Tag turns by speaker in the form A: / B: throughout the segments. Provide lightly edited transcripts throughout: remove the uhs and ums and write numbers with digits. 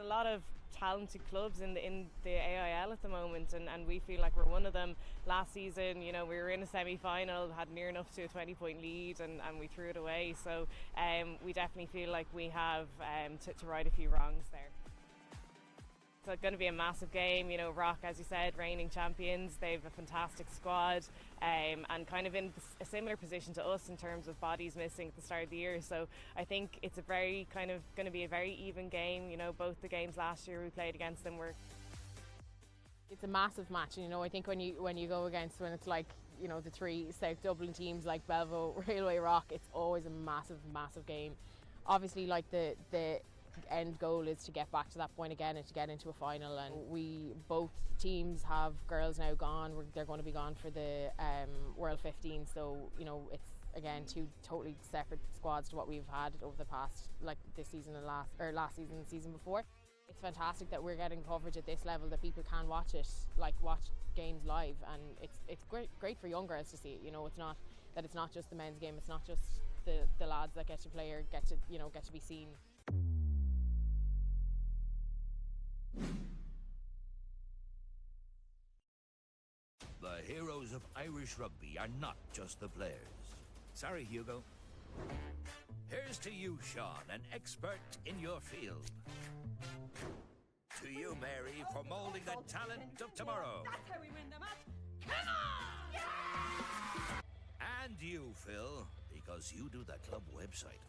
A: lot of talented clubs in the AIL at the moment, and we feel like we're one of them. Last season, we were in a semi-final, had near enough to a 20-point lead, and we threw it away. So we definitely feel like we have to right a few wrongs there. It's going to be a massive game. Rock, as you said, reigning champions. They have a fantastic squad, and kind of in a similar position to us in terms of bodies missing at the start of the year. So I think it's a very kind of going to be a very even game. Both the games last year we played against them were.
B: It's a massive match, I think when you go against, when it's like, the three South Dublin teams like Belvo, Railway, Rock, it's always a massive game. Obviously, like the end goal is to get back to that point again and to get into a final, and both teams have girls now gone. They're going to be gone for the World 15, so it's again two totally separate squads to what we've had over the past, like this season and last season and the season before. It's fantastic that we're getting coverage at this level, that people can watch it, like watch games live, and it's great for young girls to see it. It's not just the men's game, it's not just the lads that get to play or get to be seen.
C: The heroes of Irish rugby are not just the players. Sorry, Hugo. Here's to you, Sean, an expert in your field. To you, Mary, for moulding the talent of tomorrow.
D: That's how we win the match. Come on! Yeah!
C: And you, Phil, because you do the club website.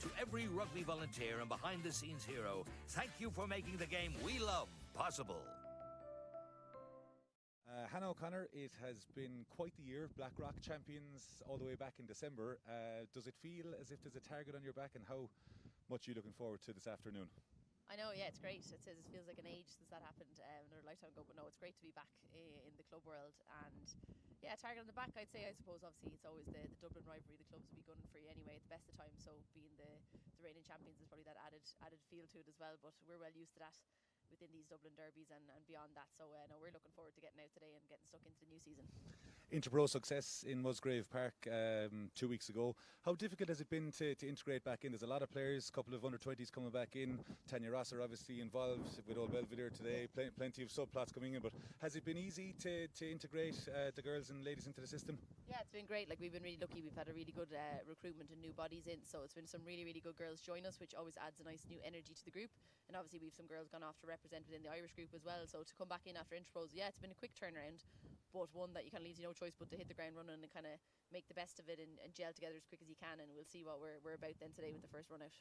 C: To every rugby volunteer and behind-the-scenes hero, thank you for making the game we love possible.
E: Hannah O'Connor, it has been quite the year. Blackrock champions all the way back in December. Does it feel as if there's a target on your back, and how much are you looking forward to this afternoon?
F: I know, yeah, it's great. It feels like an age since that happened, another lifetime ago, but no, it's great to be back in the club world. And yeah, target on the back, I'd say. I suppose obviously it's always the Dublin rivalry. The clubs will be gunning for you anyway at the best of times, so being the reigning champions is probably that added feel to it as well, but we're well used to that within these Dublin derbies and beyond that. So no, we're looking forward to getting out today and getting stuck into the new season.
E: Interpro success in Musgrave Park 2 weeks ago. How difficult has it been to integrate back in? There's a lot of players, a couple of under-20s coming back in. Tanya Rosser obviously involved with Old Belvedere today, plenty of subplots coming in, but has it been easy to integrate the girls and ladies into the system?
F: Yeah, it's been great. Like, we've been really lucky. We've had a really good recruitment and new bodies in, so it's been some really, really good girls join us, which always adds a nice new energy to the group. And obviously we've some girls gone off to represent within the Irish group as well, so to come back in after Interpros, yeah, it's been a quick turnaround, but one that you kind of leaves you no choice but to hit the ground running and kind of make the best of it and gel together as quick as you can, and we'll see what we're about then today with the first run out.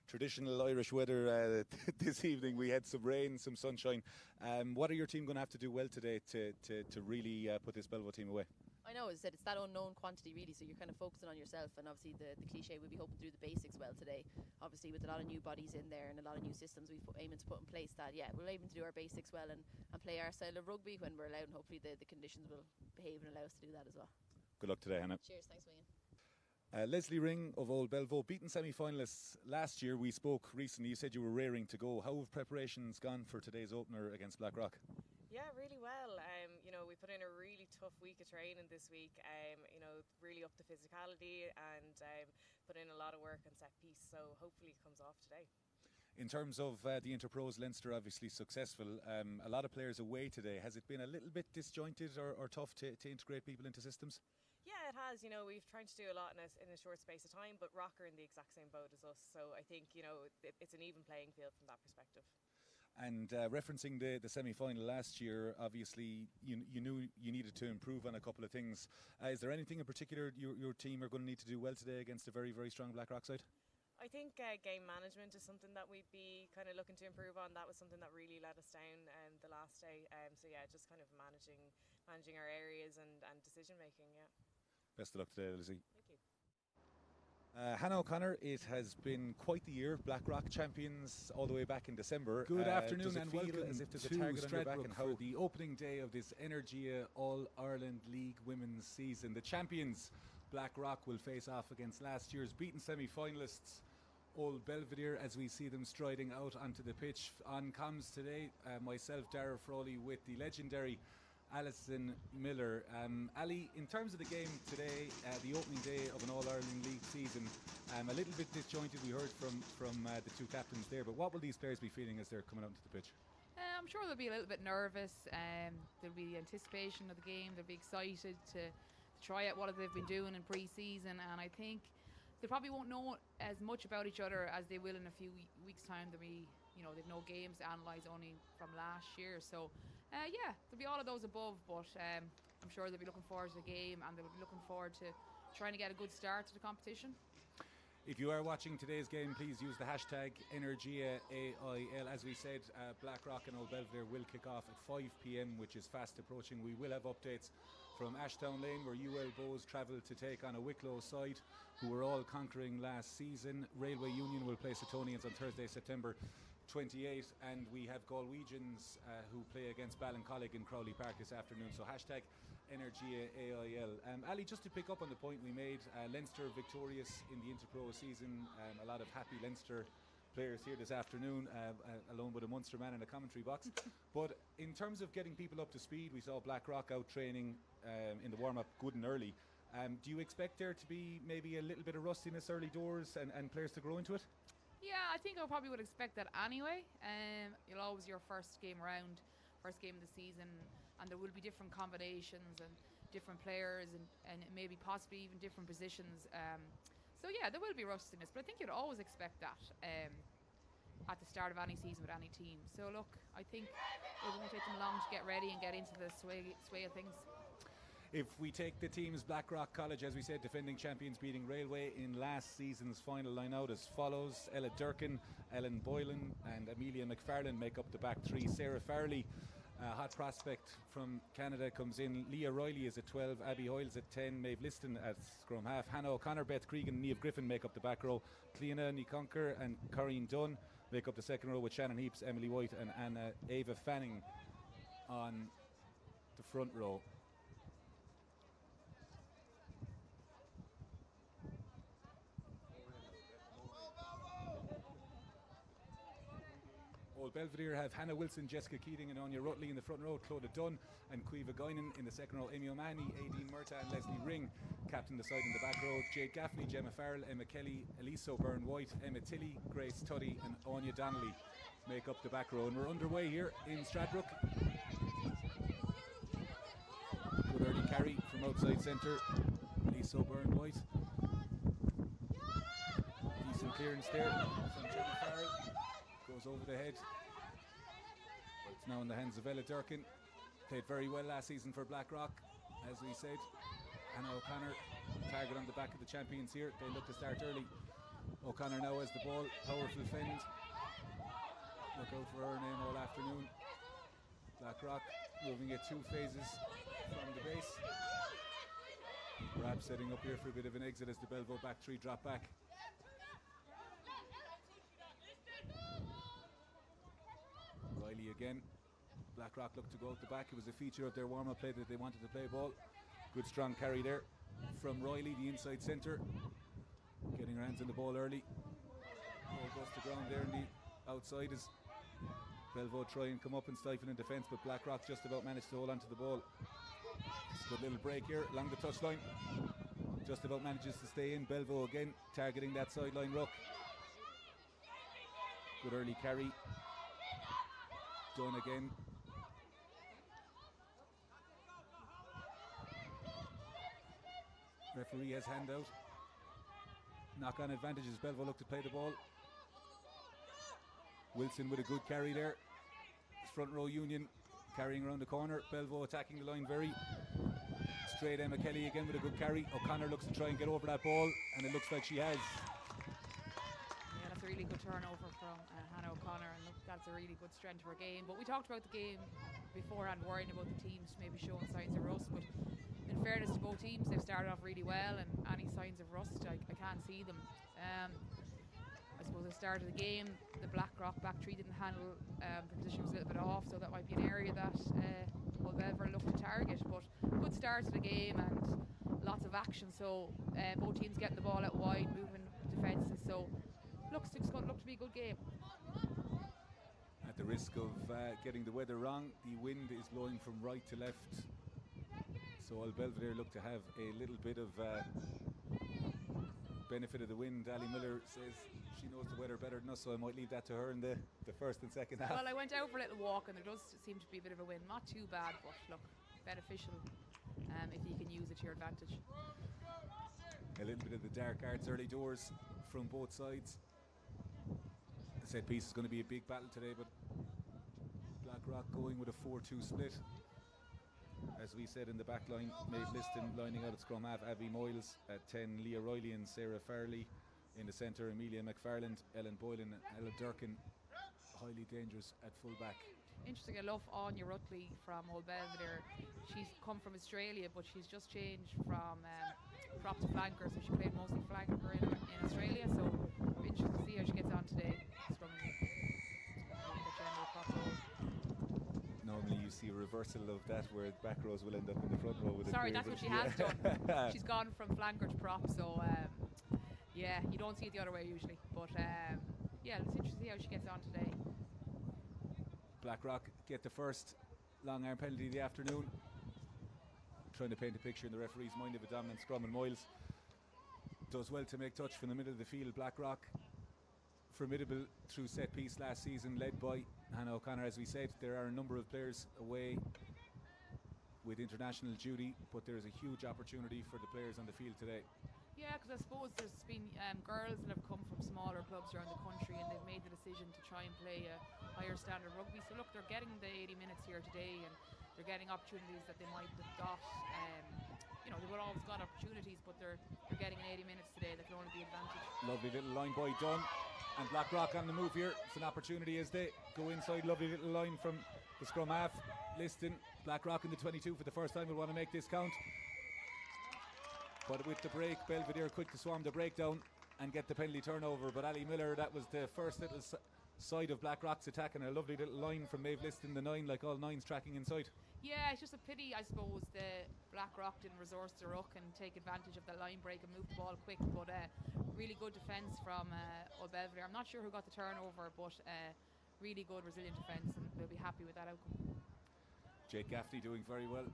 F: Traditional
E: Irish weather this evening. We had some rain, some sunshine. What are your team going to have to do well today to really put this Belvo team away?
F: I know, as I said, it's that unknown quantity really, so you're kind of focusing on yourself, and obviously the cliche would be hoping to do the basics well today. Obviously with a lot of new bodies in there and a lot of new systems we've aiming to put in place, that yeah, we're aiming to do our basics well and play our style of rugby when we're allowed, and hopefully the conditions will behave and allow us to do that as well.
E: Good luck today, Hannah.
F: Cheers, thanks William.
E: Leslie Ring of Old Belvo, beaten semi-finalists last year. We spoke recently, you said you were raring to go. How have preparations gone for today's opener against Blackrock?
A: Yeah, really well. We put in a really tough week of training this week. Really up the physicality and put in a lot of work on set piece. So hopefully it comes off today.
E: In terms of the Interpros, Leinster obviously successful. A lot of players away today. Has it been a little bit disjointed or tough to integrate people into systems?
A: Yeah, it has. We've tried to do a lot in a short space of time, but Rock are in the exact same boat as us. So I think, it's an even playing field from that perspective.
E: And referencing the semi-final last year, obviously you knew you needed to improve on a couple of things. Is there anything in particular your team are going to need to do well today against a very, very strong Blackrock side?
A: I think game management is something that we'd be kind of looking to improve on. That was something that really let us down the last day. So yeah, just kind of managing our areas and decision making. Yeah.
E: Best of luck today, Lizzie.
A: Thank you.
E: Hannah O'Connor, it has been quite the year. Blackrock champions all the way back in December.
G: Good afternoon and welcome
E: as if there's
G: to
E: a target on your back, and
G: Stradbrook for the opening day of this Energia All-Ireland League Women's season. The champions, Blackrock, will face off against last year's beaten semi-finalists, Old Belvedere, as we see them striding out onto the pitch. On comms today, myself, Darragh Frawley, with the legendary Alison Miller. Ali, in terms of the game today, the opening day of an All-Ireland League season, a little bit disjointed, we heard from the two captains there, but what will these players be feeling as they're coming out into the pitch?
H: I'm sure they'll be a little bit nervous. There'll be the anticipation of the game. They'll be excited to try out what they've been doing in pre-season, and I think they probably won't know as much about each other as they will in a few weeks' time. They've no games to analyse only from last year. So, there'll be all of those above, but I'm sure they'll be looking forward to the game, and they'll be looking forward to trying to get a good start to the competition.
G: If you are watching today's game, please use the hashtag EnergiaAIL. As we said, Blackrock and Old Belvedere will kick off at 5 p.m, which is fast approaching. We will have updates from Ashtown Lane, where UL Bows travel to take on a Wicklow side who were all conquering last season. Railway Union will play Setonians on Thursday, September 28, and we have Galwegians who play against Ballincollig in Crowley Park this afternoon. So hashtag EnergiaAIL. Ali, just to pick up on the point we made, Leinster victorious in the Interpro season. A lot of happy Leinster players here this afternoon, along with a Munster man in a commentary box. But in terms of getting people up to speed, we saw Blackrock out training in the warm-up good and early. Do you expect there to be maybe a little bit of rustiness early doors and players to grow into it?
H: Yeah, I think I probably would expect that anyway. You'll always your first game around, first game of the season, and there will be different combinations and different players and maybe possibly even different positions. So yeah, there will be rustiness, but I think you'd always expect that at the start of any season with any team. So look, I think it won't take them long to get ready and get into the sway of things.
G: If we take the teams, Blackrock College, as we said, defending champions, beating Railway in last season's final line out as follows: Ella Durkin, Ellen Boylan and Amelia McFarlane make up the back three. Sarah Farley, a hot prospect from Canada, comes in. Leah Riley is at 12, Abby Hoyles at 10, Maeve Liston at scrum half. Hannah O'Connor, Beth Cregan and Niamh Griffin make up the back row. Cleona Niconker and Corinne Dunn make up the second row, with Shannon Heaps, Emily White and Anna Ava Fanning on the front row. Old Belvedere have Hannah Wilson, Jessica Keating and Anya Rutley in the front row, Clodagh Dunn and Cueva Guinan in the second row, Amy O'Mahony, Aideen Murta and Leslie Ring captain the side in the back row. Jade Gaffney, Gemma Farrell, Emma Kelly, Elise O'Byrne White, Emma Tilley, Grace Tuddy and Anya Donnelly make up the back row, and we're underway here in Stradbrook. Good early carry from outside centre, Elise O'Byrne White. Decent clearance there from Gemma Farrell. Goes over the head. But it's now in the hands of Ella Durkin. Played very well last season for Blackrock, as we said. Hannah O'Connor, target on the back of the champions here. They look to start early. O'Connor now has the ball. Powerful fend. Look out for her name all afternoon. Blackrock moving at 2 phases from the base. Perhaps setting up here for a bit of an exit as the Belvo back three drop back. Riley again. Blackrock looked to go out the back. It was a feature of their warm-up play that they wanted to play ball. Good strong carry there from Riley, the inside centre. Getting her hands on the ball early. Ball goes to ground there on the outside as Belvo try and come up and stifle in defence, but Blackrock just about managed to hold on to the ball. It's a good little break here along the touchline. Just about manages to stay in. Belvo again targeting that sideline ruck. Good early carry. Done again. Referee has hand out. Knock on advantages. Belvo look to play the ball. Wilson with a good carry there. Front row Union carrying around the corner. Belvo attacking the line very straight. Emma Kelly again with a good carry. O'Connor looks to try and get over that ball, and it looks like she has.
H: Yeah, that's a really good turnover from Hannah O'Connor, and look, that's a really good strength of her game. But we talked about the game beforehand, worrying about the teams maybe showing signs of rust, but in fairness to both teams, they've started off really well, and any signs of rust, I can't see them. I suppose at the start of the game, the Blackrock back three didn't handle, the position was a little bit off, so that might be an area that Old Belvedere look to target. But good start to the game and lots of action, so both teams getting the ball out wide, moving defences, so it's going to look to be a good game.
G: At the risk of getting the weather wrong. The wind is blowing from right to left, so Old Belvedere look to have a little bit of benefit of the wind. Ali Miller says she knows the weather better than us, so I might leave that to her in the first and second half.
H: Well, I went out for a little walk and there does seem to be a bit of a wind. Not too bad, but look, beneficial if you can use it to your advantage.
G: A little bit of the dark arts early doors from both sides. The set piece is going to be a big battle today, but Blackrock going with a 4-2 split. As we said in the back line, Maeve Liston lining out at scrum half, Avi Moyles at 10, Leah Riley and Sarah Farley. In the centre, Amelia McFarland, Ellen Boylan and Ella Durkin, highly dangerous at full back.
H: Interesting enough, Anya Rutley from Old Belvedere, she's come from Australia, but she's just changed from prop to flanker, so she played mostly flanker in Australia, so interesting to see how she gets on today.
G: Normally you see a reversal of that where the back rows will end up in the front row with
H: Sorry, that's what she has done. She's gone from flanker to prop, so yeah, you don't see it the other way usually, but yeah, it's interesting to see how she gets on today.
G: Blackrock get the first long arm penalty of the afternoon, trying to paint a picture in the referee's mind of a dominant scrum, and Moyles does well to make touch from the middle of the field. Blackrock formidable through set piece last season, led by Hannah O'Connor. As we said, there are a number of players away with international duty, but there is a huge opportunity for the players on the field today.
H: Yeah, because I suppose there's been girls that have come from smaller clubs around the country and they've made the decision to try and play a higher standard rugby. So look, they're getting the 80 minutes here today and they're getting opportunities that they might have got. You know, they would always got opportunities, but they're getting an 80 minutes today that can only be advantage.
G: Lovely little line by Dunn, and Blackrock on the move here. It's an opportunity as they go inside. Lovely little line from the scrum half. Liston, Blackrock in the 22 for the first time will want to make this count. But with the break, Belvedere quick to swarm the breakdown and get the penalty turnover. But Ali Miller, that was the first little side of Blackrock's attack, and a lovely little line from Maeve Liston, the 9, like all 9s tracking inside.
H: Yeah, it's just a pity, I suppose, the Blackrock didn't resource the ruck and take advantage of the line break and move the ball quick. But really good defence from Old Belvedere. I'm not sure who got the turnover, but really good, resilient defence, and they'll be happy with that outcome.
G: Jake Gaffney doing very well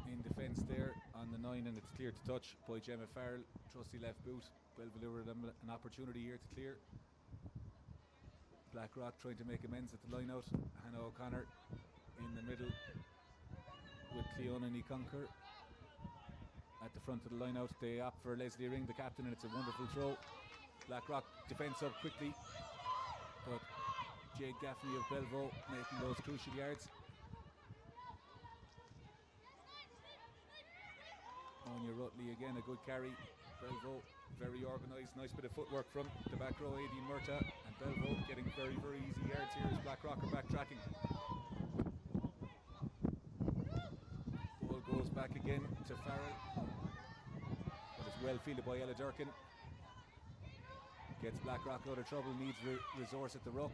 G: in defence there on the 9, and it's clear to touch by Gemma Farrell, trusty left boot. Belvedere with an opportunity here to clear. Blackrock trying to make amends at the line out. Hannah O'Connor in the middle with Cleona Niconker at the front of the line out. They opt for Leslie Ring, the captain, and it's a wonderful throw. Blackrock defence up quickly, but Jade Gaffney of Belvo making those crucial yards. Anya Rutley again, a good carry. Belvo very organised, nice bit of footwork from the back row. Aideen Murta and Belvo getting very, very easy yards here as Blackrock are backtracking. Ball goes back again to Farrell, but it's well fielded by Ella Durkin. Gets Blackrock out of trouble, needs resource at the ruck.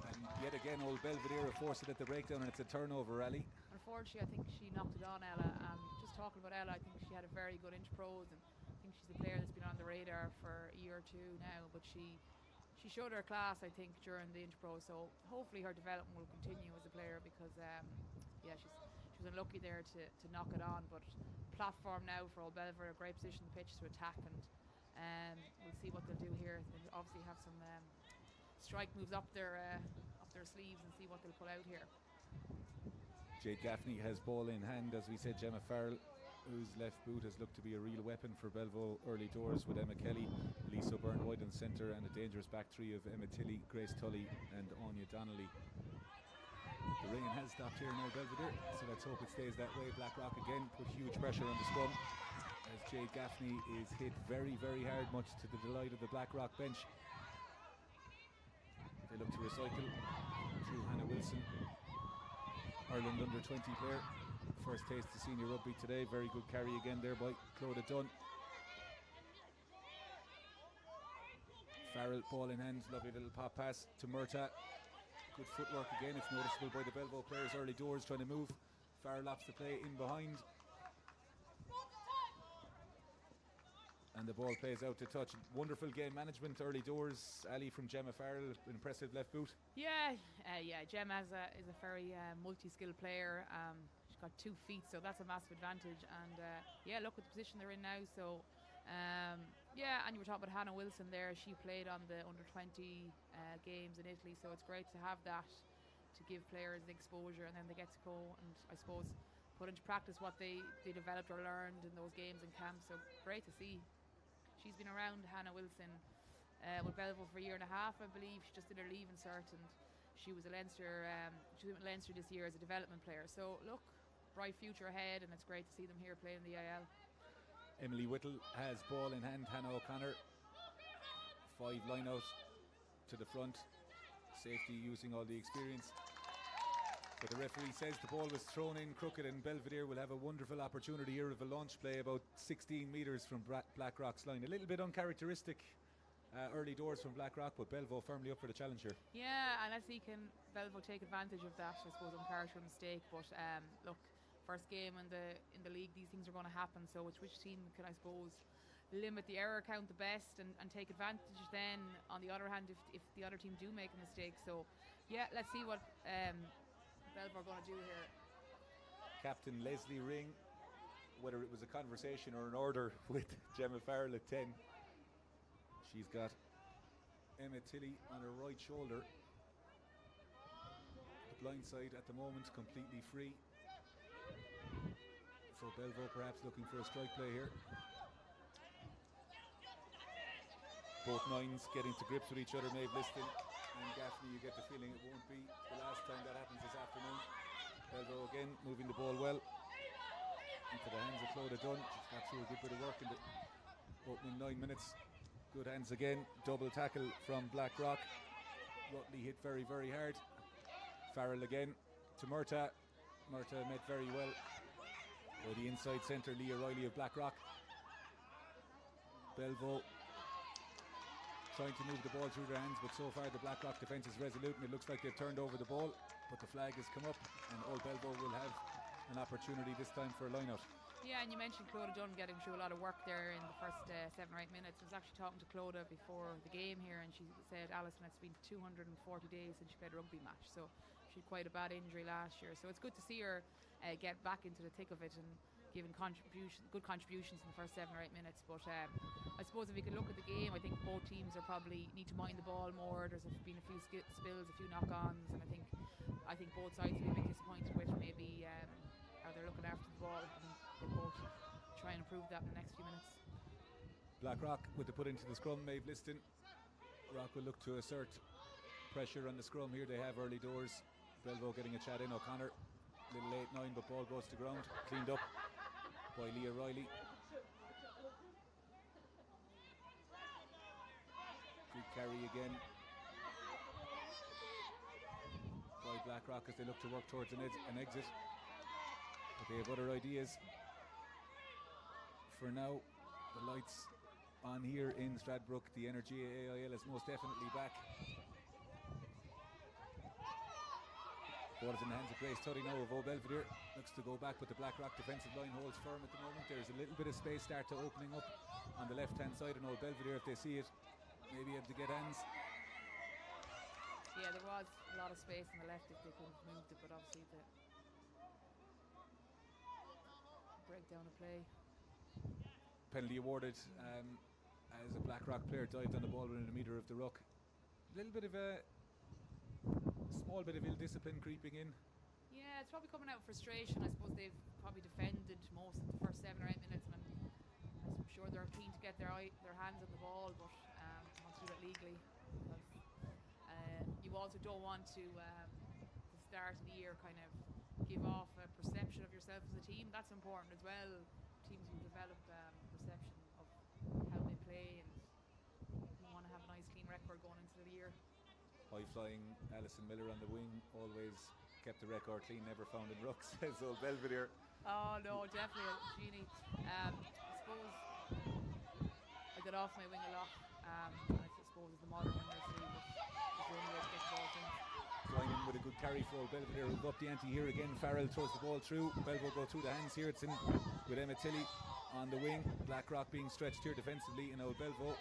G: And yet again, Old Belvedere forced it at the breakdown, and it's a turnover rally.
H: Unfortunately, I think she knocked it on Ella, and just talking about Ella, I think she had a very good inch pros, and I think she's a player that's been on the radar for a year or two now, but she showed her class, I think, during the inch pro, so hopefully her development will continue as a player, because yeah, she was unlucky there to knock it on. But platform now for Old Belvedere, a great position on the pitch to attack, and we'll see what they'll do here. They obviously have some strike moves up their sleeves, and see what they'll pull out here.
G: Jade Gaffney has ball in hand. As we said, Gemma Farrell, whose left boot has looked to be a real weapon for Belvo early doors, with Emma Kelly, Lisa Byrne-White in centre, and a dangerous back three of Emma Tilley, Grace Tully and Anya Donnelly. The rain has stopped here in Old Belvedere, so let's hope it stays that way. Blackrock again put huge pressure on the scrum as Jade Gaffney is hit very, very hard, much to the delight of the Blackrock bench. They look to recycle through Hannah Wilson, Ireland under-20 player. First taste of senior rugby today. Very good carry again there by Clodagh Dunn. Farrell, ball in hand, lovely little pop pass to Murta. Good footwork again, it's noticeable by the Belvo players early doors trying to move. Farrell opts to play in behind. And the ball plays out to touch. Wonderful game management early doors. Ali from Gemma Farrell, impressive left boot.
H: Yeah, Gemma is a very multi-skilled player. She's got 2 feet, so that's a massive advantage. And look at the position they're in now. So and you were talking about Hannah Wilson there. She played on the under-20 games in Italy, so it's great to have that to give players the exposure, and then they get to go and I suppose put into practice what they developed or learned in those games and camps. So great to see. She's been around, Hannah Wilson, with Belleville for a year and a half, I believe. She just did her leaving cert, and she was a Leinster. She was at Leinster this year as a development player. So look, bright future ahead, and it's great to see them here playing the IL.
G: Emily Whittle has ball in hand. Hannah O'Connor, 5 line out to the front. Safety using all the experience. But the referee says the ball was thrown in crooked, and Belvedere will have a wonderful opportunity here of a launch play about 16 metres from Blackrock's line. A little bit uncharacteristic early doors from Blackrock, but Belvo firmly up for the challenge here.
H: Yeah, and let's see can Belvo take advantage of that, I suppose, uncharacteristic mistake. But look, first game in the league, these things are going to happen. So it's which team can, I suppose, limit the error count the best and take advantage then, on the other hand, if the other team do make a mistake. So yeah, let's see what Belvoir are going to do here.
G: Captain Leslie Ring, whether it was a conversation or an order with Gemma Farrell at 10. She's got Emma Tilley on her right shoulder. The blind side at the moment completely free. So Belvoir perhaps looking for a strike play here. Both nines getting to grips with each other. Maeve Liston and Gaffney, you get the feeling it won't be the last time that happens this afternoon. Belvoir again moving the ball well into the hands of Clodagh Dunn. She's got through a good bit of work in the opening 9 minutes. Good hands again. Double tackle from Blackrock. Rutley hit very, very hard. Farrell again to Murtagh. Murtagh met very well by the inside centre, Leah Riley of Blackrock. Belvo trying to move the ball through their hands, but so far the Blackrock defence is resolute, and it looks like they've turned over the ball, but the flag has come up, and Old Belvo will have an opportunity this time for a line-out.
H: Yeah, and you mentioned Clodagh Dunn getting through a lot of work there in the first 7 or 8 minutes. I was actually talking to Clodagh before the game here, and she said, Alison, it's been 240 days since she played a rugby match, so she had quite a bad injury last year. So it's good to see her get back into the thick of it and giving good contributions in the first 7 or 8 minutes. But I suppose if you can look at the game, I think both teams are probably need to mind the ball more. There's been a few spills, a few knock-ons, and I think both sides will be a bit disappointed with maybe how they're looking after the ball. I think they'll both try and improve that in the next few minutes.
G: Blackrock with the put into the scrum. Maeve Liston. Rock will look to assert pressure on the scrum here. They have early doors. Belvo getting a chat in. O'Connor, little late 9, but ball goes to ground. Cleaned up by Leah Riley. Good carry again by Blackrock as they look to work towards an exit. But they have other ideas. For now, the lights on here in Stradbrook. The Energy AIL is most definitely back. Ball is in the hands of Grace Tuddy now of Old Belvedere. Looks to go back, but the Blackrock defensive line holds firm at the moment. There's a little bit of space start to opening up on the left-hand side, and Old Belvedere, if they see it, maybe able to get hands.
H: Yeah, there was a lot of space on the left if they could have moved it, but obviously the breakdown of play.
G: Penalty awarded as a Blackrock player dived on the ball within a metre of the ruck. A little bit of a small bit of ill discipline creeping in.
H: Yeah, it's probably coming out of frustration. I suppose they've probably defended most of the first 7 or 8 minutes, and I'm sure they're keen to get their hands on the ball, but want to do it legally. You also don't want to, the start of the year, kind of give off a perception of yourself as a team. That's important as well. Teams will develop perception of how they play, and you want to have a nice clean record going into the year.
G: High-flying Alison Miller on the wing, always kept the record clean, never found in rucks, says Old Belvedere.
H: Oh no, definitely, Jeannie. I suppose I got off my wing a lot, and I suppose it's the modern wingers league. the only way to get the ball through.
G: Going in with a good carry for Old Belvedere. We'll go up the ante here again. Farrell throws the ball through. Belvo go through the hands here. It's in with Emma Tilley on the wing. Blackrock being stretched here defensively, and Old Belvo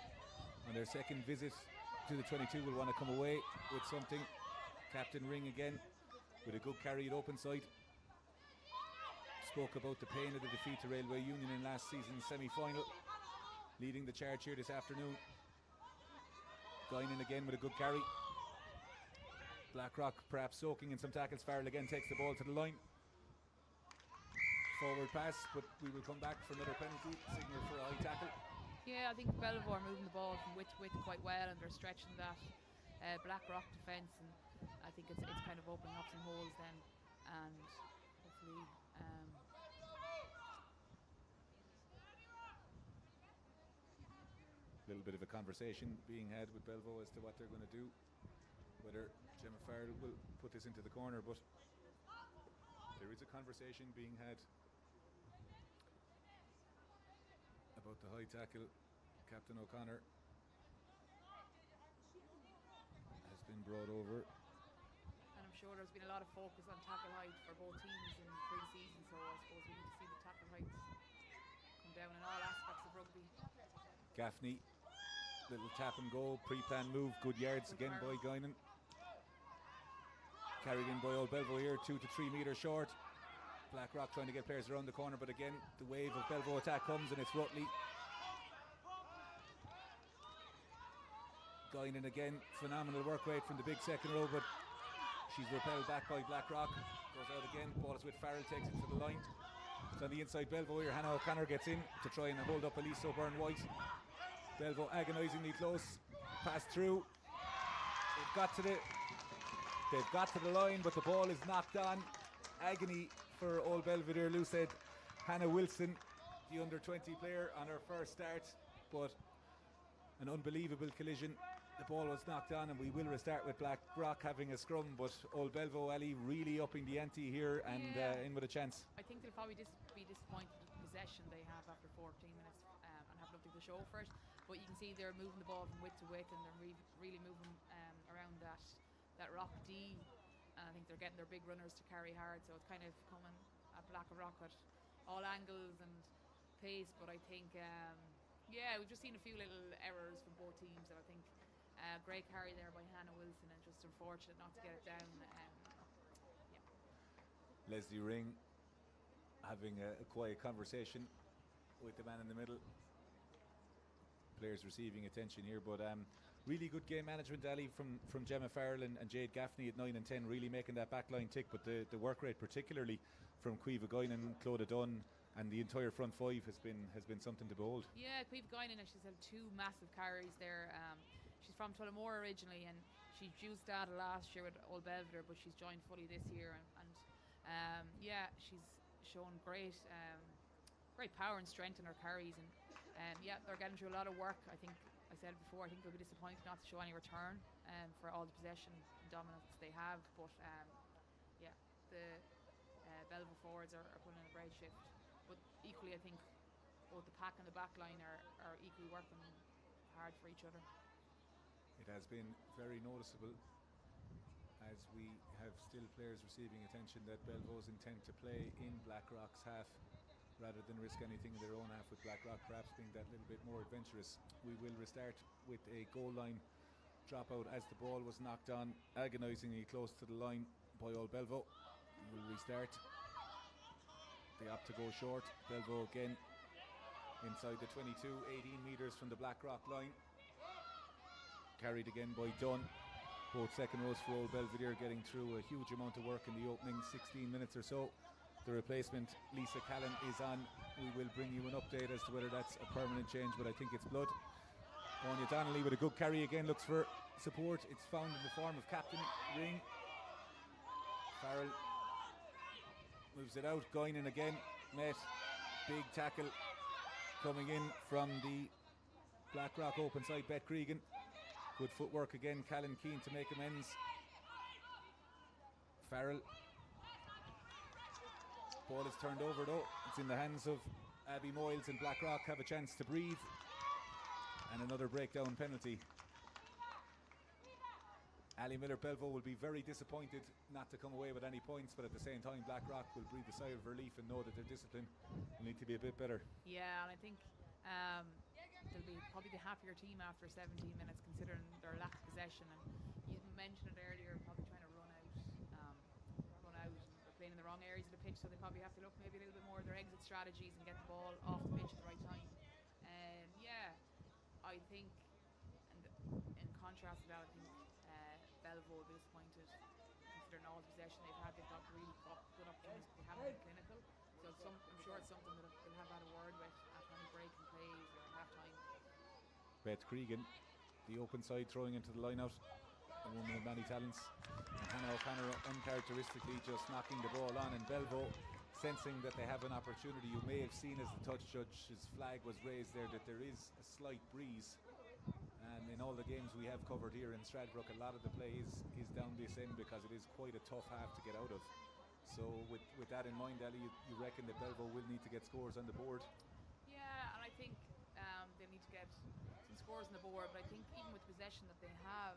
G: on their second visit to the 22 will want to come away with something. Captain Ring again with a good carry at open side. Spoke about the pain of the defeat to Railway Union in last season's semi-final. Leading the charge here this afternoon. Going in again with a good carry. Blackrock perhaps soaking in some tackles. Farrell again takes the ball to the line. Forward pass, but we will come back for another penalty. Signal for a high tackle.
H: Yeah, I think Belvoir are moving the ball from width to width quite well, and they're stretching that Blackrock defence, and I think it's kind of opening up some holes then, and hopefully
G: a little bit of a conversation being had with Belvo as to what they're going to do, whether Gemma Farrell will put this into the corner, but there is a conversation being had about the high tackle. Captain O'Connor has been brought over,
H: and I'm sure there's been a lot of focus on tackle height for both teams in pre-season, so I suppose we need to see the tackle heights come down in all aspects of rugby.
G: Gaffney, little tap and go, pre-planned move, good yards again by Guinan. Carried in by Old Belvo here, 2 to 3 metres short. Blackrock trying to get players around the corner, but again the wave of Belvo attack comes, and it's Rutley. Guinan again, phenomenal work rate from the big second row, but she's repelled back by Blackrock. Goes out again, ball is with Farrell, takes it to the line. It's on the inside Belvo here. Hannah O'Connor gets in to try and hold up Elise O'Byrne White. Belvo agonisingly close, pass through. They've got to the line, but the ball is knocked on. Agony for Old Belvedere. Lou said Hannah Wilson, the under-20 player, on her first start, but an unbelievable collision. The ball was knocked on, and we will restart with Blackrock having a scrum, but Old Belvo, Ali, really upping the ante here and in with a chance.
H: I think they'll probably be disappointed with the possession they have after 14 minutes and have nothing to show for it, but you can see they're moving the ball from width to width, and they're really moving around that rock D, and I think they're getting their big runners to carry hard, so it's kind of coming at Blackrock at all angles and pace, but I think we've just seen a few little errors from both teams, and I think great carry there by Hannah Wilson, and just unfortunate not to get it down.
G: Leslie Ring having a quiet conversation with the man in the middle. Players receiving attention here, but really good game management, Ali, from Gemma Farrell and Jade Gaffney at 9 and 10, really making that back line tick, but the work rate particularly from Cueva Guinan, Clodagh Dunn, and the entire front five has been something to behold.
H: Yeah, Cueva Guinan, she's had 2 massive carries there. She's from Tullamore originally, and she started last year with Old Belvedere, but she's joined fully this year, and she's shown great power and strength in her carries, and they're getting through a lot of work. I think I said before, I think they'll be disappointed not to show any return for all the possession and dominance they have, but the Belvoir forwards are putting in a great shift, but equally I think both the pack and the back line are equally working hard for each other.
G: It has been very noticeable, as we have still players receiving attention, that Belvo's intent to play in Blackrock's half rather than risk anything in their own half, with Blackrock perhaps being that little bit more adventurous. We will restart with a goal line dropout as the ball was knocked on agonisingly close to the line by Old Belvo. We'll restart. They opt to go short. Belvo again inside the 22, 18 metres from the Blackrock line. Carried again by Dunn. Both second rows for Old Belvedere getting through a huge amount of work in the opening 16 minutes or so. The replacement, Lisa Callan, is on. We will bring you an update as to whether that's a permanent change, but I think it's blood. Anya Donnelly with a good carry again, looks for support. It's found in the form of Captain Ring. Farrell moves it out. Guinan again met. Big tackle coming in from the Blackrock open side, Bet Cregan. Good footwork again, Callan keen to make amends. Farrell. Ball is turned over though. It's in the hands of Abby Moyles, and Blackrock have a chance to breathe. And another breakdown penalty. Ali Miller Belvo will be very disappointed not to come away with any points, but at the same time Blackrock will breathe a sigh of relief and know that their discipline will need to be a bit better.
H: Yeah, and I think they'll be probably the happier team after 17 minutes considering their lack of possession. And you mentioned it earlier, probably trying to run out and they're playing in the wrong areas of the pitch, so they probably have to look maybe a little bit more at their exit strategies and get the ball off the pitch at the right time. I think, and in contrast to that, I think Belvo will be disappointed considering all the possession they've had. They've got really good opportunities, but they haven't been clinical. So I'm sure it's something that they'll have had a word with at any break and plays or at half time.
G: Beth Cregan, the open side, throwing into the line out. A woman of many talents. And Hannah O'Connor uncharacteristically just knocking the ball on, and Belvo sensing that they have an opportunity. You may have seen as the touch judge's flag was raised there that there is a slight breeze. And in all the games we have covered here in Stradbrook, a lot of the play is down this end because it is quite a tough half to get out of. So with that in mind, Ali, you reckon that Belvo will need to get scores on the board?
H: Yeah, and I think they need to get some scores on the board, but I think even with the possession that they have,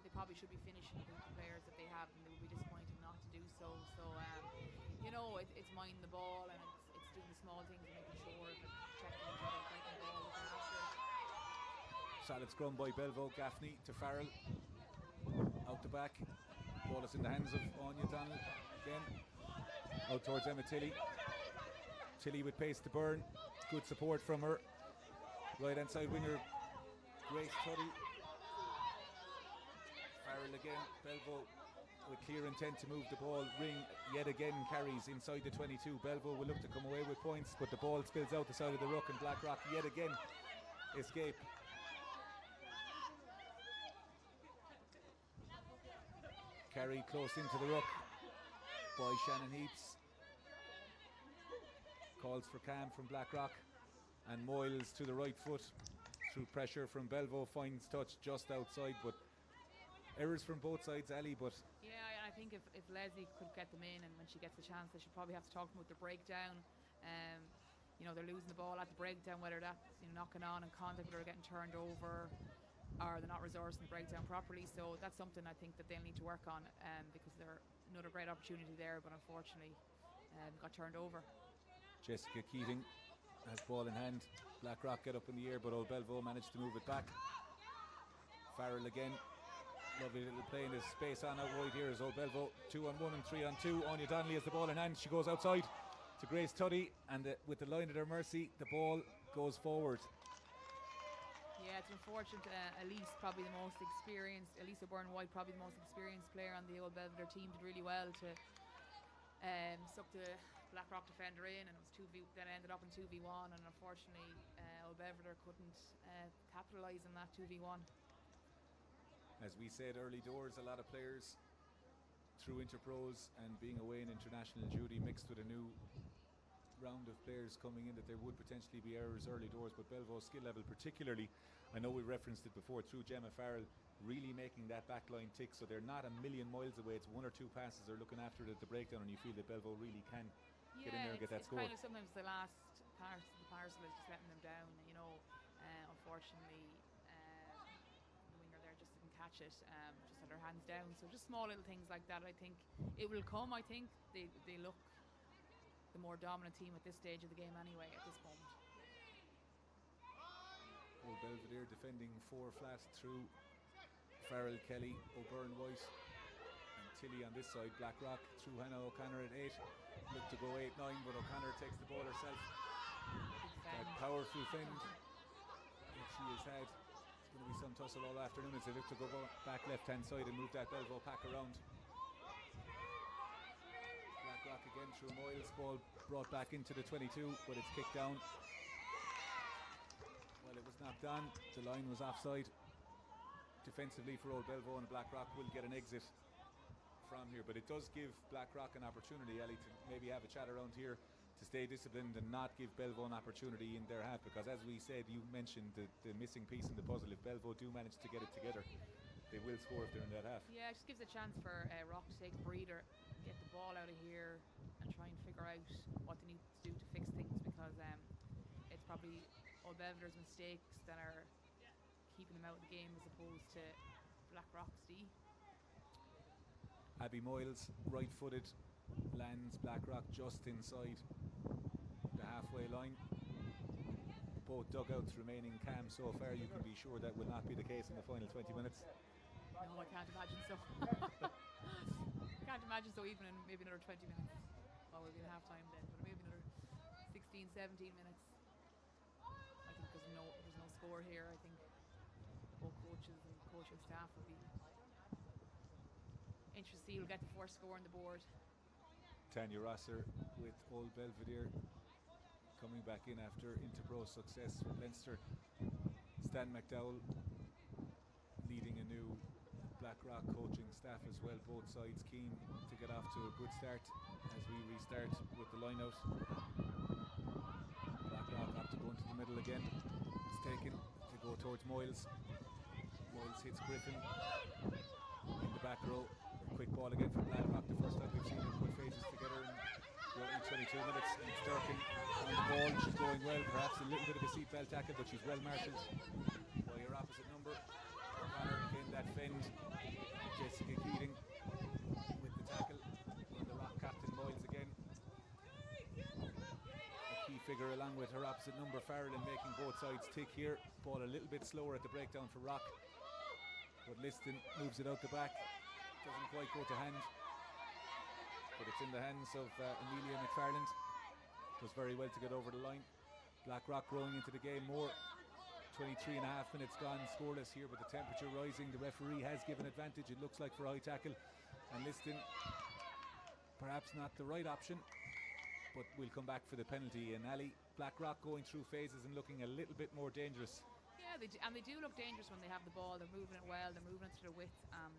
H: they probably should be finishing with the players that they have, and they would be disappointed not to do so. So, it's minding the ball, and it's doing the small things and making sure that checking each other, fighting the ball, looking after it.
G: Solid scrum by Belvo. Gaffney to Farrell. Out the back. Ball is in the hands of Anya Donald again. Out towards Emma Tilley. Tilley with pace to Byrne. Good support from her. Right hand side winger Grace Tuddy. Farrell again. Belvo with clear intent to move the ball. Ring yet again carries inside the 22. Belvo will look to come away with points, but the ball spills out the side of the ruck, and Blackrock yet again escape. Carry close into the ruck by Shannon Heaps. Calls for calm from Blackrock, and Moyles to the right foot through pressure from Belvo finds touch just outside, but errors from both sides, Ali. But
H: yeah, I think if Leslie could get them in, and when she gets the chance, they should probably have to talk about the breakdown. They're losing the ball at the breakdown, whether that's knocking on and contact, whether they're getting turned over, or they're not resourcing the breakdown properly. So that's something I think that they'll need to work on, because they're another great opportunity there, but unfortunately got turned over.
G: Jessica Keating has ball in hand. Blackrock get up in the air, but Old Belvo managed to move it back. Farrell again. Lovely little play in the space on out wide here as Old Belvo 2-on-1 and 3-on-2. Anya Donnelly has the ball in hand. She goes outside to Grace Tuddy, and with the line at her mercy, the ball goes forward.
H: Yeah, it's unfortunate. Elise, probably the most experienced, Elisa Byrne-White, probably the most experienced player on the Old Belvedere team, did really well to suck the Blackrock defender in, and it was then ended up in 2v1, and unfortunately Old Belvedere couldn't capitalise on that 2v1.
G: As we said early doors, a lot of players through interpros and being away in international duty mixed with a new round of players coming in, that there would potentially be errors early doors, but Belvo's skill level particularly, I know we referenced it before through Gemma Farrell, really making that back line tick, so they're not a million miles away. It's one or two passes they're looking after it at the breakdown, and you feel that Belvo really can get in there and get that score.
H: Kind of sometimes the last part of the parcel is just letting them down, unfortunately the winger there just didn't catch it, just had her hands down. So just small little things like that. I think it will come. I think they look the more dominant team at this stage of the game anyway at this moment.
G: Old Belvedere defending 4 flat through Farrell, Kelly, O'Byrne, White and Tilly on this side. Blackrock through Hannah O'Connor at 8. Look to go 8-9, but O'Connor takes the ball herself. That powerful fend that she has had. It's going to be some tussle all afternoon as they look to go back left hand side and move that Belvo pack around. Blackrock again through Moyles. Ball brought back into the 22, but it's kicked down. Well, it was knocked on. The line was offside. Defensively for Old Belvo, and Blackrock will get an exit from here, but it does give Blackrock an opportunity, Ellie, to maybe have a chat around here to stay disciplined and not give Belvo an opportunity in their half, because as we said, you mentioned the missing piece in the puzzle. If Belvo do manage to get it together, they will score if they're in that half.
H: Yeah, it just gives a chance for Rock to take a breather, get the ball out of here and try and figure out what they need to do to fix things, because it's probably Old Belvedere's mistakes that are keeping them out of the game as opposed to Blackrock's D.
G: Abby Moyles, right-footed, lands Blackrock just inside the halfway line. Both dugouts remaining calm so far. You can be sure that will not be the case in the final 20 minutes.
H: No, I can't imagine so. I can't imagine so even in maybe another 20 minutes. Oh, we'll be in half time then, but maybe another 16, 17 minutes. I think there's no score here. I think both coaches and coaching staff will be interested to see who'll get the first score on the board.
G: Tanya Rosser with Old Belvedere coming back in after Interbro success with Leinster. Stan McDowell leading a new Blackrock coaching staff as well. Both sides keen to get off to a good start as we restart with the line out. Blackrock up to go into the middle again. It's taken to go towards Moyles. Moyles hits Griffin in the back row. Quick ball again from Blackrock. The first time we've seen them put faces together in roughly 22 minutes. And Sturkin on the ball. She's going well. Perhaps a little bit of a seatbelt tackle, but she's well marshalled by her opposite number. O'Connor again that fend. Jessica Keating with the tackle. And the Rock captain Moyles again. A key figure along with her opposite number Farrell in making both sides tick here. Ball a little bit slower at the breakdown for Rock. But Liston moves it out the back. Doesn't quite go to hand, but it's in the hands of Amelia McFarland. Does very well to get over the line. Blackrock growing into the game more. 23 and a half minutes gone, scoreless here, but the temperature rising. The referee has given advantage, it looks like, for a high tackle. And Liston, perhaps not the right option, but we'll come back for the penalty. And Ali, Blackrock going through phases and looking a little bit more dangerous.
H: Yeah, they do look dangerous when they have the ball. They're moving it well. They're moving it to the width.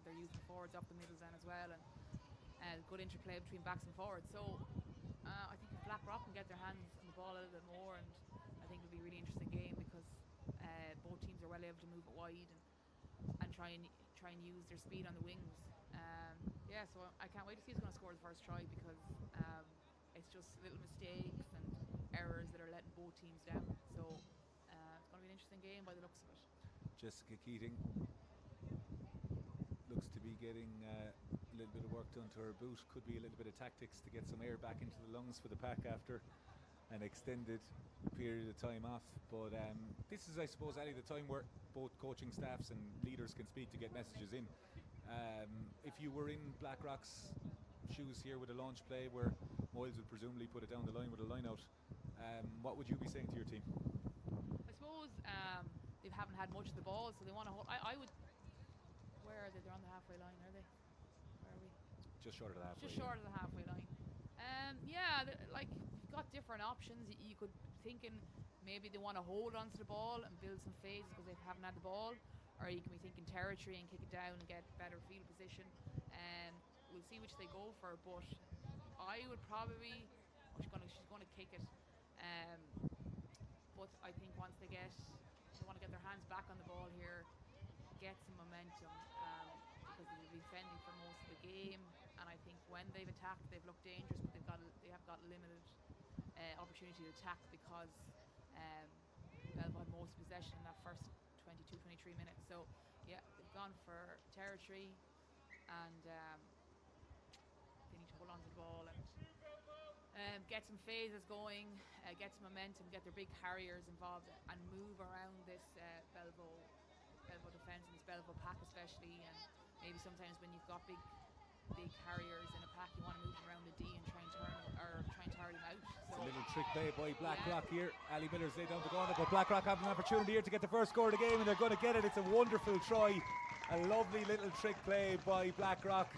H: They're using forwards up the middles then as well, and good interplay between backs and forwards. So I think if Blackrock can get their hands on the ball a little bit more, and I think it'll be a really interesting game because both teams are well able to move it wide and try and use their speed on the wings. Yeah, so I can't wait to see who's going to score the first try because it's just little mistakes and errors that are letting both teams down. So. It's going to be an interesting game by the looks of it.
G: Jessica Keating looks to be getting a little bit of work done to her boot. Could be a little bit of tactics to get some air back into the lungs for the pack after an extended period of time off. But this is, I suppose, Ali, the time where both coaching staffs and leaders can speak to get messages in. If you were in Blackrock's shoes here with a launch play where Moyles would presumably put it down the line with a line out, what would you be saying to your team?
H: They haven't had much of the ball, so they want to hold. I would. Where are they? They're on the halfway line, are they? Where are we?
G: Just short of the halfway.
H: Just short of the halfway line. Yeah, like you've got different options. You could thinking maybe they want to hold onto the ball and build some phases because they haven't had the ball, or you can be thinking territory and kick it down and get better field position. We'll see which they go for, but I would probably. She's going to kick it. But I think once they want to get their hands back on the ball here, get some momentum because they'll be defending for most of the game. And I think when they've attacked, they've looked dangerous, but they have got limited opportunity to attack because Belvo had most possession in that first 22, 23 minutes. So yeah, they've gone for territory, and they need to hold on to the ball and get some phases going, get some momentum, get their big carriers involved and move around this Belvo defence and this Belvo pack especially. And maybe sometimes when you've got big carriers in a pack, you want to move around the D and try and tire them out. So
G: it's a little trick play by Blackrock here. Ali Miller's laid down the corner, but Blackrock have an opportunity here to get the first score of the game, and they're going to get it. It's a wonderful try, a lovely little trick play by Blackrock,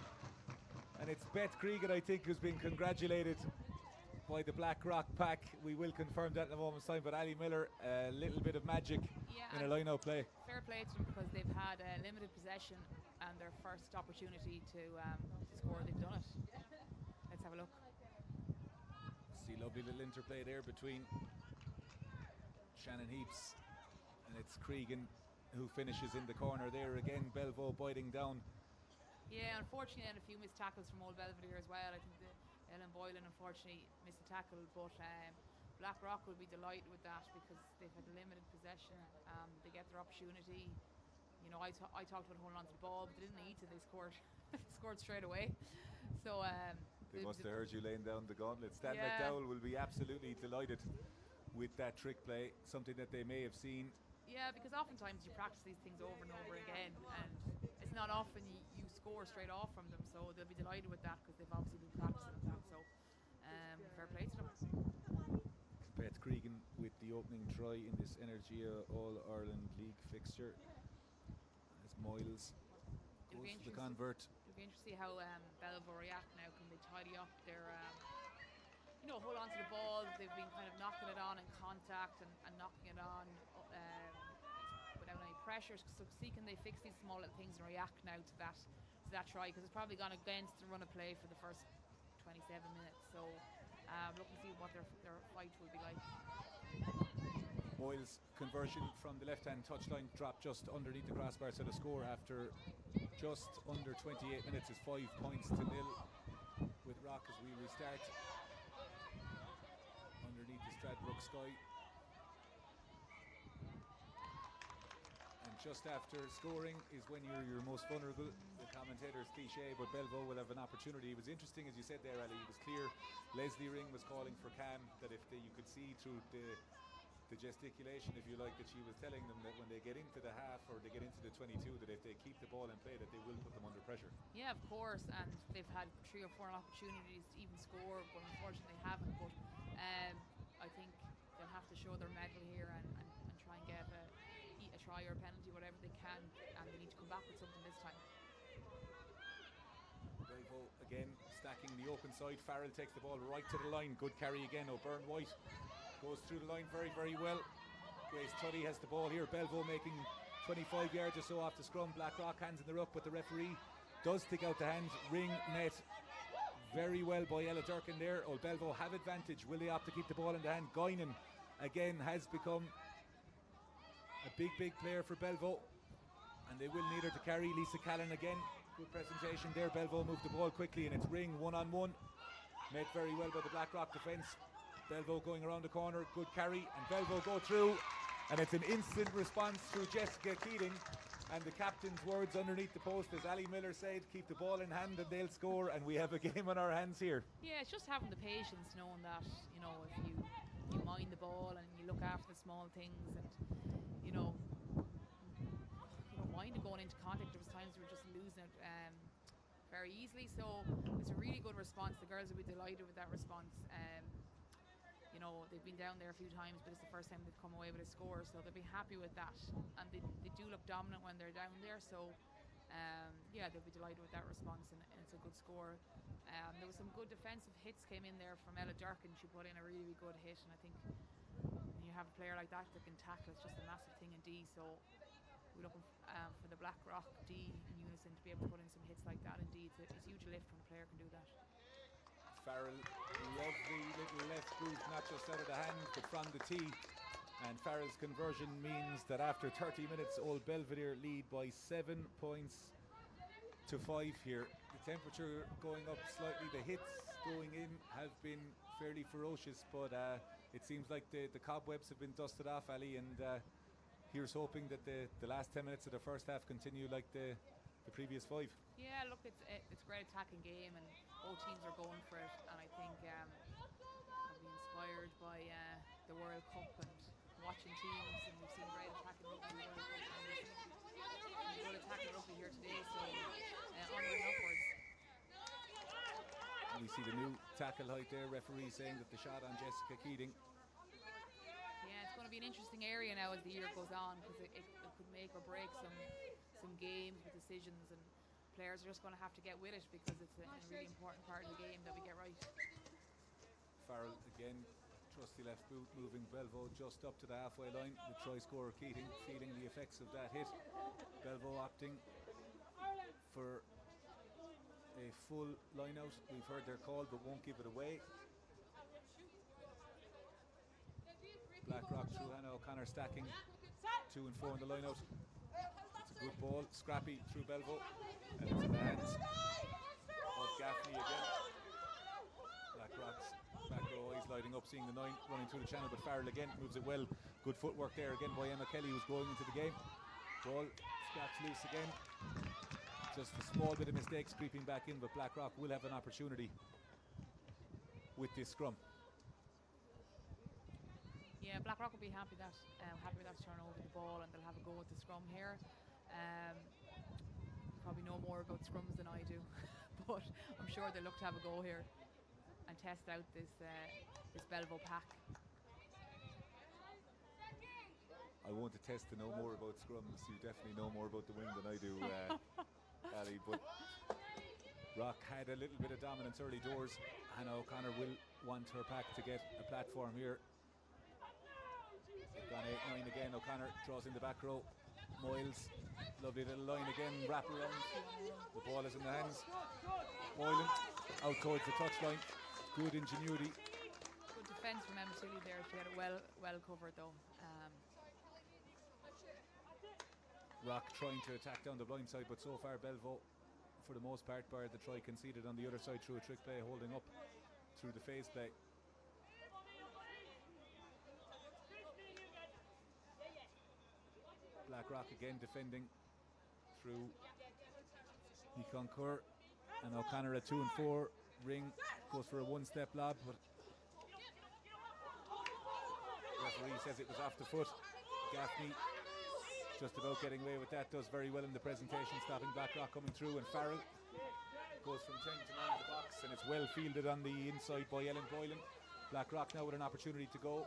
G: and it's Beth Cregan, I think, who's been congratulated by the Blackrock pack. We will confirm that in a moment's time, but Ali Miller, a little bit of magic in a line-out play.
H: Fair play to them because they've had limited possession and their first opportunity to score, they've done it. Let's have a look.
G: See, lovely little interplay there between Shannon Heaps, and it's Cregan who finishes in the corner there again. Belvo biting down.
H: Yeah, unfortunately, and a few missed tackles from Old Belvedere as well. I think Ellen Boylan unfortunately missed a tackle, but Blackrock will be delighted with that because they've had limited possession. They get their opportunity. You know, I talked about holding on to the ball, but they didn't need to. They scored, scored straight away. So
G: they must have heard you laying down the gauntlet. Stan McDowell will be absolutely delighted with that trick play, something that they may have seen.
H: Yeah, because oftentimes you practice these things over and over again, and it's not often you score straight off from them. So they'll be delighted with that because they've obviously been practicing that. So fair play to them.
G: Beth Cregan with the opening try in this Energia All-Ireland League fixture as Moyles goes for the convert.
H: It'll be interesting to see how Belvedere react now. Can they tidy up their, hold on to the ball? They've been kind of knocking it on in contact and knocking it on without any pressure. So can they fix these small little things and react now to that try? Because it's probably gone against the run of play for the first 27 minutes. So looking to see what their fight will be like.
G: Moyles' conversion from the left-hand touchline dropped just underneath the crossbar, so the score after just under 28 minutes is 5 points to nil with Rock as we restart underneath the Stradbrook sky. And just after scoring is when you're your most vulnerable. The commentator's cliche, but Belvo will have an opportunity. It was interesting, as you said there, Ali. It was clear Leslie Ring was calling for Cam, that if you could see through the gesticulation, if you like, that she was telling them that when they get into the half or they get into the 22, that if they keep the ball in play, that they will put them under pressure.
H: Yeah, of course, and they've had 3 or 4 opportunities to even score, but unfortunately they haven't. But I think they'll have to show their mettle here and try and get a try or a penalty, whatever they can, and they need to come back with something this time.
G: Belvo again stacking the open side. Farrell takes the ball right to the line. Good carry again. O'Byrne White goes through the line very, very well. Grace Tuddy has the ball here. Belvo making 25 yards or so off the scrum. Blackrock hands in the ruck, but the referee does stick out the hand. Ring met very well by Ella Durkin there. Old Belvo have advantage. Will they opt to keep the ball in the hand? Guinan again has become a big player for Belvo, and they will need her to carry. Lisa Callan again, good presentation there. Belvo moved the ball quickly, and it's Ring one-on-one, met very well by the Blackrock defence. Belvo going around the corner, good carry, and Belvo go through, and it's an instant response through Jessica Keating, and the captain's words underneath the post, as Ali Miller said, keep the ball in hand and they'll score, and we have a game on our hands here.
H: Yeah, it's just having the patience, knowing that, if you mind the ball and you look after the small things, and you don't mind it going into contact. There was times we were just losing it very easily, so it's a really good response. The girls will be delighted with that response. They've been down there a few times, but it's the first time they've come away with a score, so they'll be happy with that, and they do look dominant when they're down there, so they'll be delighted with that response, and it's a good score. There was some good defensive hits came in there from Ella Durkin. She put in a really good hit, and I think when you have a player like that can tackle, it's just a massive thing in D, so we're looking for the Blackrock D in unison to be able to put in some hits like that in D. It's a huge lift when a player can do that.
G: Farrell, lovely little left boot, not just out of the hand but from the tee, and Farrell's conversion means that after 30 minutes Old Belvedere lead by 7 points to 5 here. The temperature going up slightly, the hits going in have been fairly ferocious, but it seems like the cobwebs have been dusted off, Ali, and here's hoping that the last 10 minutes of the first half continue like the previous 5.
H: Yeah, look, it's a great attacking game, and both teams are going for it, and I think I'll be inspired by the World Cup and watching teams, and we've seen great attacking rugby, and good attacking rugby here today, so onward and upwards.
G: And we see the new tackle height there, referee saying that the shot on Jessica Keating.
H: Yeah, it's going to be an interesting area now as the year goes on, because it could make or break some games with decisions, and players are just going to have to get with it, because it's a really important part of the game that we get right.
G: Farrell again, trusty left boot, moving Belvo just up to the halfway line. The try scorer Keating feeling the effects of that hit. Belvo opting for a full line out. We've heard their call but won't give it away. Blackrock through Hannah O'Connor, stacking 2 and 4 in the line out. It's a good ball, scrappy through Belvo, and it's in the hands of Gaffney again. Blackrock's back row eyes lighting up, seeing the 9 running through the channel, but Farrell again moves it well. Good footwork there again by Emma Kelly, who's going into the game. Ball Scraps loose again. Just a small bit of mistakes creeping back in, but Blackrock will have an opportunity with this scrum.
H: Yeah, Blackrock will be happy with that to turn over the ball, and they'll have a go at the scrum here. You probably know more about scrums than I do, but I'm sure they'll look to have a go here and test out this Belvo pack.
G: I won't attest to know more about scrums. You definitely know more about the wing than I do, Ali. But Rock had a little bit of dominance early doors. Hannah O'Connor will want her pack to get a platform here. They've gone 8-9 again. O'Connor draws in the back row. Moyles, lovely little line again, wrap around. The ball is in the hands. Moylan out towards the touchline. Good ingenuity.
H: Good defence from Emma Tilly there. She had it well covered though.
G: Rock trying to attack down the blind side, but so far Belvo, for the most part, bar the try conceded on the other side through a trick play, holding up through the phase play. Blackrock again defending through Niconcourt, and O'Connor at 2 and 4. Ring goes for a one-step lob, but referee says it was off the foot. Gaffney just about getting away with that, does very well in the presentation, stopping Blackrock coming through, and Farrell goes from 10 to 9 in the box, and it's well fielded on the inside by Ellen Boylan. Blackrock now with an opportunity to go.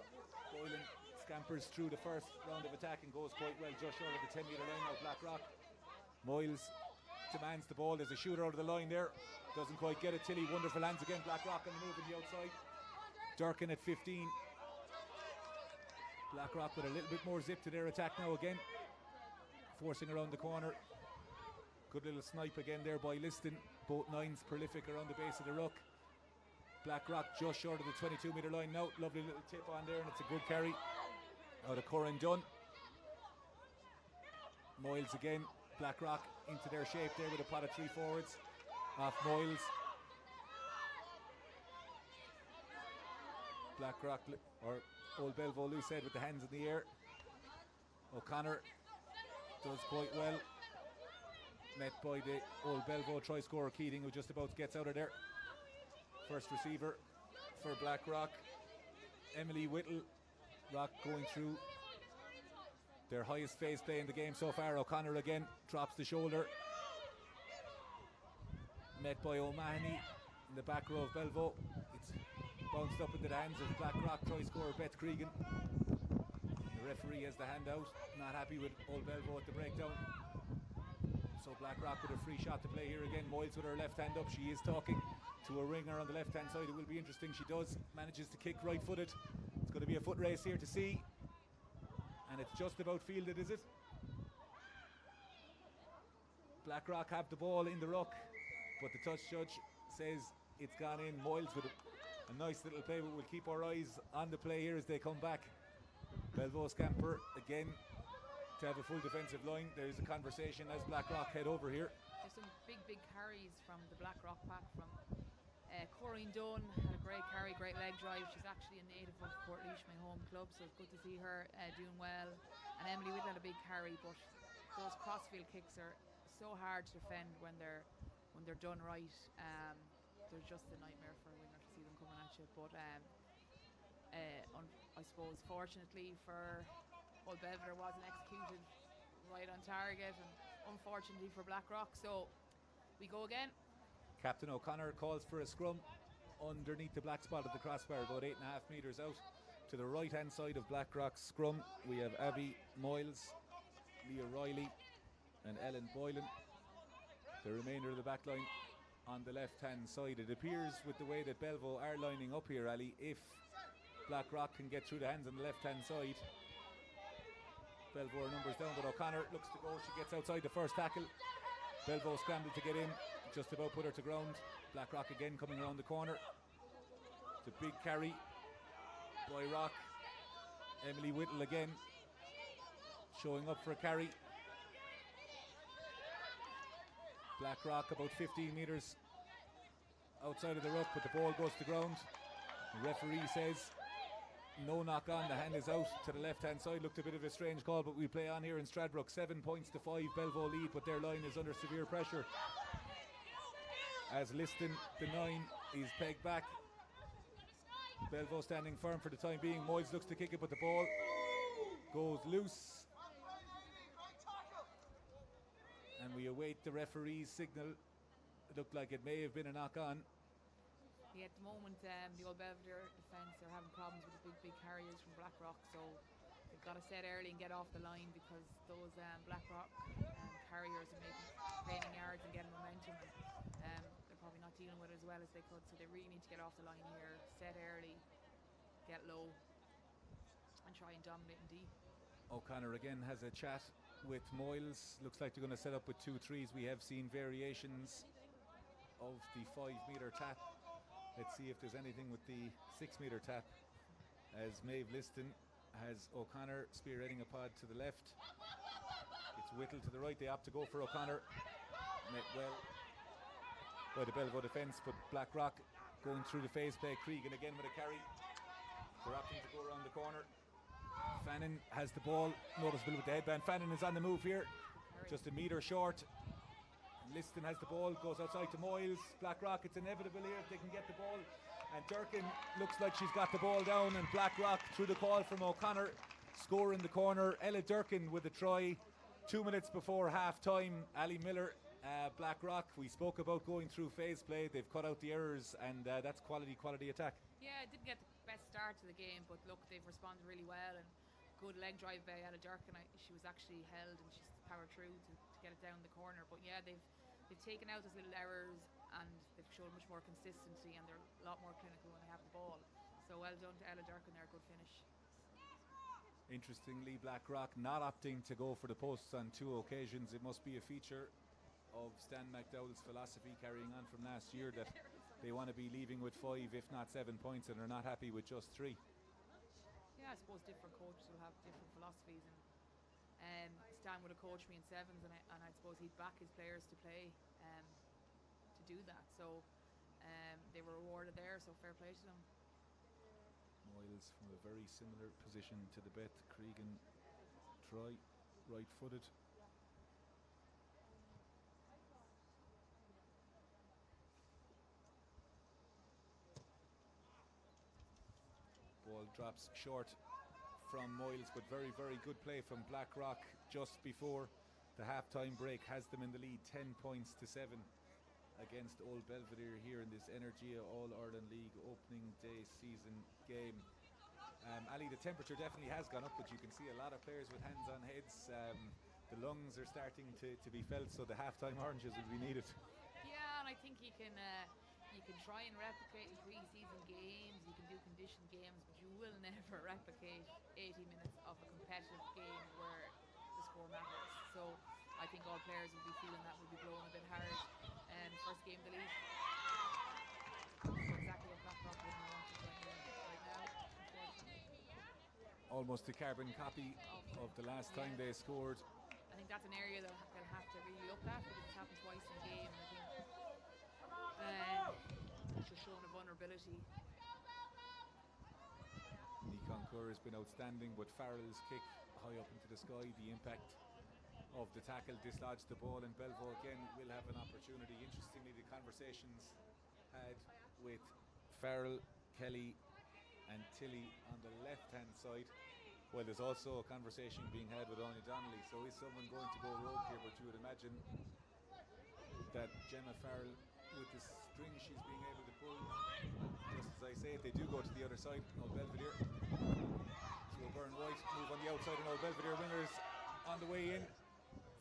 G: Boylan scampers through the first round of attack and goes quite well just short of the 10-metre line now. Blackrock. Moyles demands the ball. There's a shooter out of the line there. Doesn't quite get it. Tilly, wonderful hands again. Blackrock on the move on the outside. Durkin at 15. Blackrock with a little bit more zip to their attack now again. Forcing around the corner. Good little snipe again there by Liston. Both nines prolific around the base of the ruck. Blackrock just short of the 22-metre line now. Lovely little tip on there, and it's a good carry out of Corin Dunn. Moyles again. Blackrock into their shape there with a pot of 3 forwards. Off Moyles. Blackrock, or Old Belvo loose head with the hands in the air. O'Connor does quite well. Met by the Old Belvo try scorer Keating, who just about gets out of there. First receiver for Blackrock. Emily Whittle. Rock going through their highest phase play in the game so far. O'Connor again drops the shoulder. Met by O'Mahony in the back row of Belvo. It's bounced up into the hands of Blackrock try scorer Beth Cregan. The referee has the hand out, not happy with Old Belvo at the breakdown. So Blackrock with a free shot to play here again. Moyles with her left hand up. She is talking to a ringer on the left hand side. It will be interesting. She does manages to kick right footed. It's going to be a foot race here to see. And it's just about fielded, is it? Blackrock have the ball in the ruck, but the touch judge says it's gone in. Moyles with a nice little play, but we'll keep our eyes on the play here as they come back. Belvo scamper again to have a full defensive line. There's a conversation as Blackrock head over here.
H: There's some big carries from the Blackrock pack from Corinne Dunn. Had a great carry, great leg drive. She's actually a native of Portlaoise, my home club, so it's good to see her doing well. And Emily Whittle had a big carry, but those crossfield kicks are so hard to defend when they're done right. They're just a nightmare for a winger to see them coming at you. But I suppose fortunately for Old Belvedere wasn't executed right on target, and unfortunately for Blackrock. So we go again.
G: Captain O'Connor calls for a scrum underneath the black spot of the crossbar, about 8.5 metres out. To the right hand side of Blackrock's scrum we have Abby Moyles, Leah Riley and Ellen Boylan. The remainder of the back line on the left hand side. It appears with the way that Belvo are lining up here, Ali, if Blackrock can get through the hands on the left hand side, Belvo are numbers down, but O'Connor looks to go. She gets outside the first tackle. Belvo scrambled to get in, just about put her to ground. Blackrock again coming around the corner. It's a big carry by Rock. Emily Whittle again showing up for a carry. Blackrock about 15 metres outside of the ruck, but the ball goes to ground. The referee says No knock on, the hand is out to the left hand side. Looked a bit of a strange call, but we play on here in Stradbrook. 7 points to 5, Belvo lead, but their line is under severe pressure. As Liston, the 9, is pegged back. Belvo standing firm for the time being. Moyles looks to kick it, but the ball goes loose. And we await the referee's signal. It looked like it may have been a knock on.
H: Yeah, at the moment, the Old Belvedere defence are having problems with the big carriers from Blackrock, so they've got to set early and get off the line because those Blackrock carriers are making gaining yards and getting momentum, and they're probably not dealing with it as well as they could, so they really need to get off the line here, set early, get low, and try and dominate in D.
G: O'Connor again has a chat with Moyles. Looks like they're going to set up with 2 threes. We have seen variations of the 5-metre tap. Let's see if there's anything with the 6-metre tap, as Maeve Liston has O'Connor spearheading a pod to the left. It's Whittle to the right. They opt to go for O'Connor. Met well by the Belvo defence, but Blackrock going through the phase play. Cregan again with a carry. They're opting to go around the corner. Fannin has the ball, noticeable with the headband. Fannin is on the move here, just a metre short. Liston has the ball, goes outside to Moyles. Blackrock, it's inevitable here if they can get the ball. And Durkin looks like she's got the ball down, and Blackrock through the call from O'Connor, score in the corner. Ella Durkin with a try 2 minutes before half time. Ali Miller, Blackrock, we spoke about going through phase play. They've cut out the errors, and that's quality attack.
H: Yeah, it didn't get the best start to the game, but look, they've responded really well, and good leg drive by Ella Durkin. She was actually held and she's powered through to get it down the corner, but yeah, they've taken out those little errors and they've shown much more consistency, and they're a lot more clinical when they have the ball. So well done to Ella Durkin there, good finish.
G: Interestingly, Blackrock not opting to go for the posts on 2 occasions. It must be a feature of Stan McDowell's philosophy carrying on from last year, that they want to be leaving with 5 if not 7 points, and they're not happy with just 3.
H: Yeah, I suppose different coaches will have different philosophies, and Stan would have coached me in 7s, and I suppose he'd back his players to play to do that. So they were rewarded there, so fair play to them.
G: Moyles from a very similar position to the bet. Cregan try, right-footed. Ball drops short from Moyles, but very good play from Blackrock just before the half-time break. Has them in the lead 10 points to 7 against Old Belvedere here in this Energia All-Ireland League opening day season game. Ali, the temperature definitely has gone up, but you can see a lot of players with hands on heads. The lungs are starting to be felt, so the half-time oranges will be needed.
H: Yeah, and I think you can try and replicate in pre-season games, you can do conditioned games, but you will never replicate 80 minutes of a competitive game where the score matters. So I think all players will be feeling that, will be blowing a bit hard. First game of the league. So exactly what Blackrock would want right now, unfortunately.
G: Almost a carbon copy of the last time they scored.
H: I think that's an area that they'll have to really look at, because it's happened twice in the game. I think just showing a vulnerability.
G: Nikon Kerr has been outstanding, but Farrell's kick high up into the sky, the impact of the tackle dislodged the ball, and Belvo again will have an opportunity. Interestingly, the conversations had with Farrell, Kelly and Tilly on the left hand side. Well, there's also a conversation being had with Anya Donnelly, so is someone going to go rogue here? But you would imagine that Gemma Farrell, with the string she's being able to pull, just as I say, if they do go to the other side, Old Belvedere, so Byrne White move on the outside, and Old Belvedere wingers on the way in.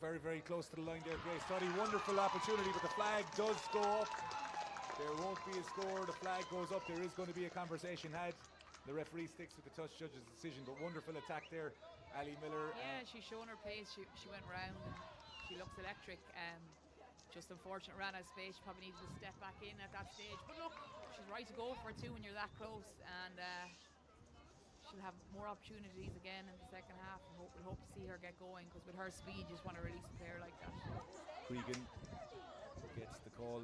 G: Very close to the line there, Grace Toddy. Wonderful opportunity, but the flag does go up. There won't be a score. The flag goes up. There is going to be a conversation had. The referee sticks with the touch judge's decision, but wonderful attack there. Ali Miller.
H: Yeah, she's shown her pace. She went round and she looks electric. Just unfortunate, ran out of space. She probably needed to step back in at that stage. But look, she's right to go for it too when you're that close. And she'll have more opportunities again in the second half. And we'll hope to see her get going, because with her speed, you just want to release a player like that.
G: Cregan gets the call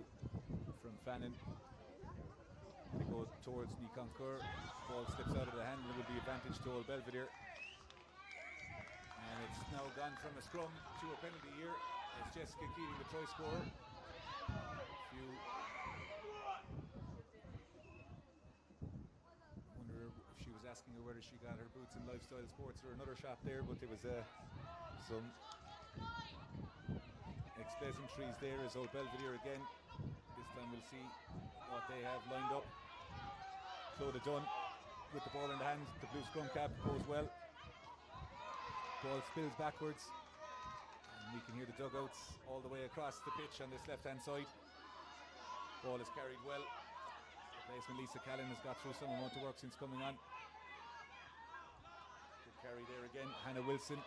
G: from Fannin. They go towards Niconcourt. Ball slips out of the hand and it will be advantage to Old Belvedere. And it's now gone from a scrum to a penalty here. It's Jessica Keating, the try scorer. Wonder if she was asking her whether she got her boots in Lifestyle Sports or another shop there, but there was some expleasantries there as Old Belvedere again. This time we'll see what they have lined up. Clodagh Dunn with the ball in the hand. The blue scrum cap goes well. Ball spills backwards. And we can hear the dugouts all the way across the pitch on this left-hand side. Ball is carried well. Replacement Lisa Callan has got through some amount of work since coming on. Good carry there again. Hannah Wilson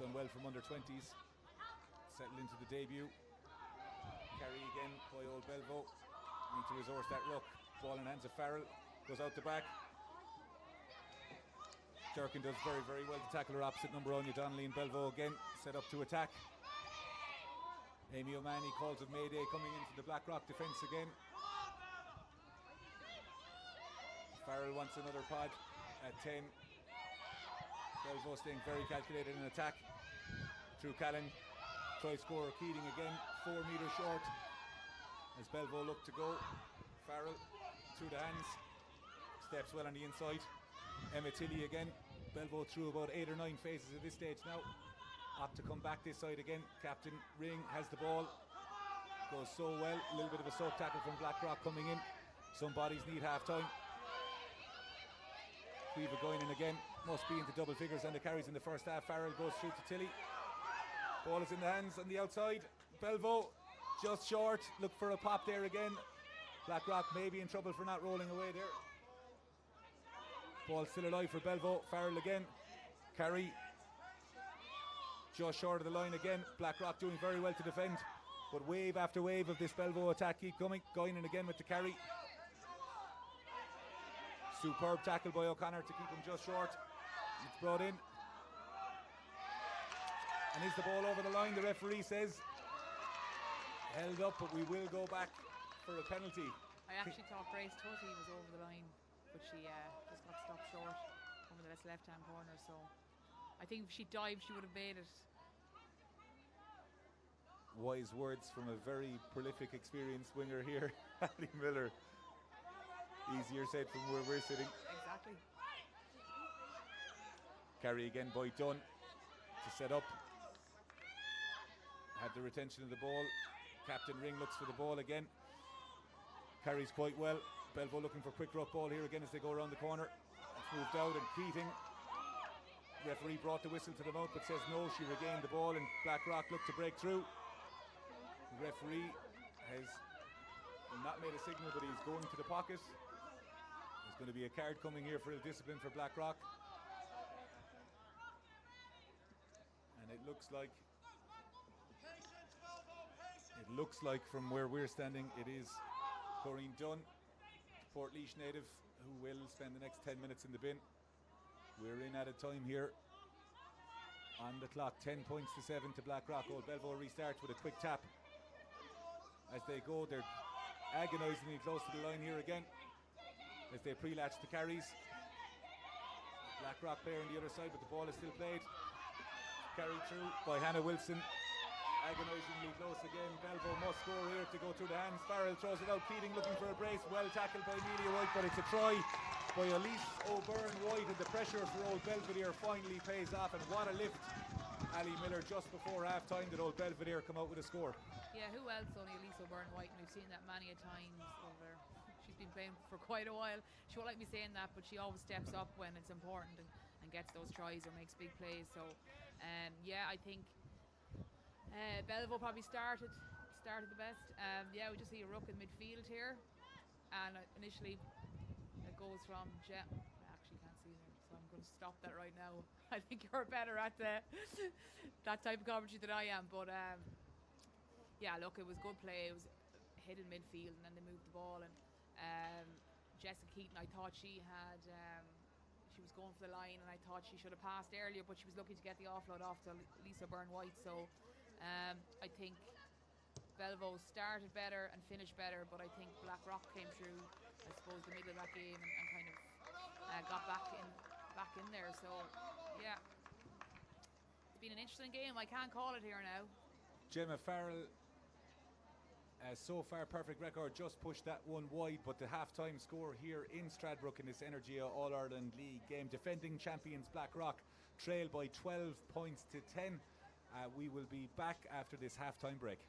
G: done well from under 20s. Settle into the debut. Carry again by Old Belvo. Need to resource that ruck. Ball in hands of Farrell. Goes out the back. Jerkin does very, very well to tackle her opposite number Anya Donnelly, and Belvo again set up to attack. Amy O'Mahony calls of Mayday coming in for the Blackrock defence again. Farrell wants another pod at 10. Belvo staying very calculated in attack. Through Callan. Try scorer Keating again, 4 metres short. As Belvo look to go. Farrell through the hands. Steps well on the inside. Emma Tilley again. Belvo through about 8 or 9 phases at this stage now. Opt to come back this side again. Captain Ring has the ball. Goes so well. A little bit of a soak tackle from Blackrock coming in. Some bodies need half time. Cleva going in again. Must be into double figures on the carries in the first half. Farrell goes through to Tilley. Ball is in the hands on the outside. Belvo just short. Look for a pop there again. Blackrock may be in trouble for not rolling away there. Ball still alive for Belvo. Farrell again. Carry just short of the line again. Blackrock doing very well to defend, but wave after wave of this Belvo attack keep coming. Going in again with the carry. Superb tackle by O'Connor to keep him just short. It's brought in. And is the ball over the line? The referee says held up, but we will go back for a penalty.
H: I actually thought Grace Tutty was over the line, but she just got stopped short over the left-hand corner. So I think if she dived, she would have made it.
G: Wise words from a very prolific, experienced winger here, Ali Miller. Easier said from where we're sitting.
H: Exactly.
G: Carry again by Dunn to set up. Have the retention of the ball. Captain Ring looks for the ball again. Carries quite well. Belvo looking for quick ruck ball here again as they go around the corner. It's moved out and Keating. Referee brought the whistle to the mouth but says no. She regained the ball and Blackrock looked to break through. The referee has not made a signal, but he's going to the pocket. There's going to be a card coming here for the discipline for Blackrock. And it looks like from where we're standing, it is Corinne Dunn, Portlaoise native, who will spend the next 10 minutes in the bin. We're in added time here on the clock. 10 points to 7 to Blackrock. Old Belvo restarts with a quick tap. As they go, they're agonisingly close to the line here again as they pre-latch the carries. Blackrock player on the other side, but the ball is still played. Carried through by Hannah Wilson. Agonisingly close again. Belvo must score here to go through the hands. Farrell throws it out. Keating looking for a brace. Well tackled by Amelia White, but it's a try by Elise O'Byrne White, and the pressure for Old Belvedere finally pays off. And what a lift. Ali Miller just before half time that Old Belvedere come out with a score.
H: Yeah, who else? Only Elise O'Byrne White, and we've seen that many a times over. She's been playing for quite a while. She won't like me saying that, but she always steps up when it's important and gets those tries or makes big plays. So yeah, I think Belvo probably started the best. Yeah, we just see a ruck in midfield here, and initially it goes from I actually can't see her, so I'm going to stop that right now. I think you're better at that type of commentary than I am, but yeah, look, it was good play. It was hit in midfield, and then they moved the ball. And Jessica Keating, I thought she was going for the line, and I thought she should have passed earlier, but she was lucky to get the offload off to Lisa O'Byrne White. So I think Belvo started better and finished better, but I think Blackrock came through, I suppose, the middle of that game and kind of got back in there. So yeah, it's been an interesting game. I can't call it here now.
G: Gemma Farrell, so far perfect record, just pushed that one wide, but the half-time score here in Stradbrook in this Energia All-Ireland League game, defending champions Blackrock trail by 12 points to 10. We will be back after this half-time break.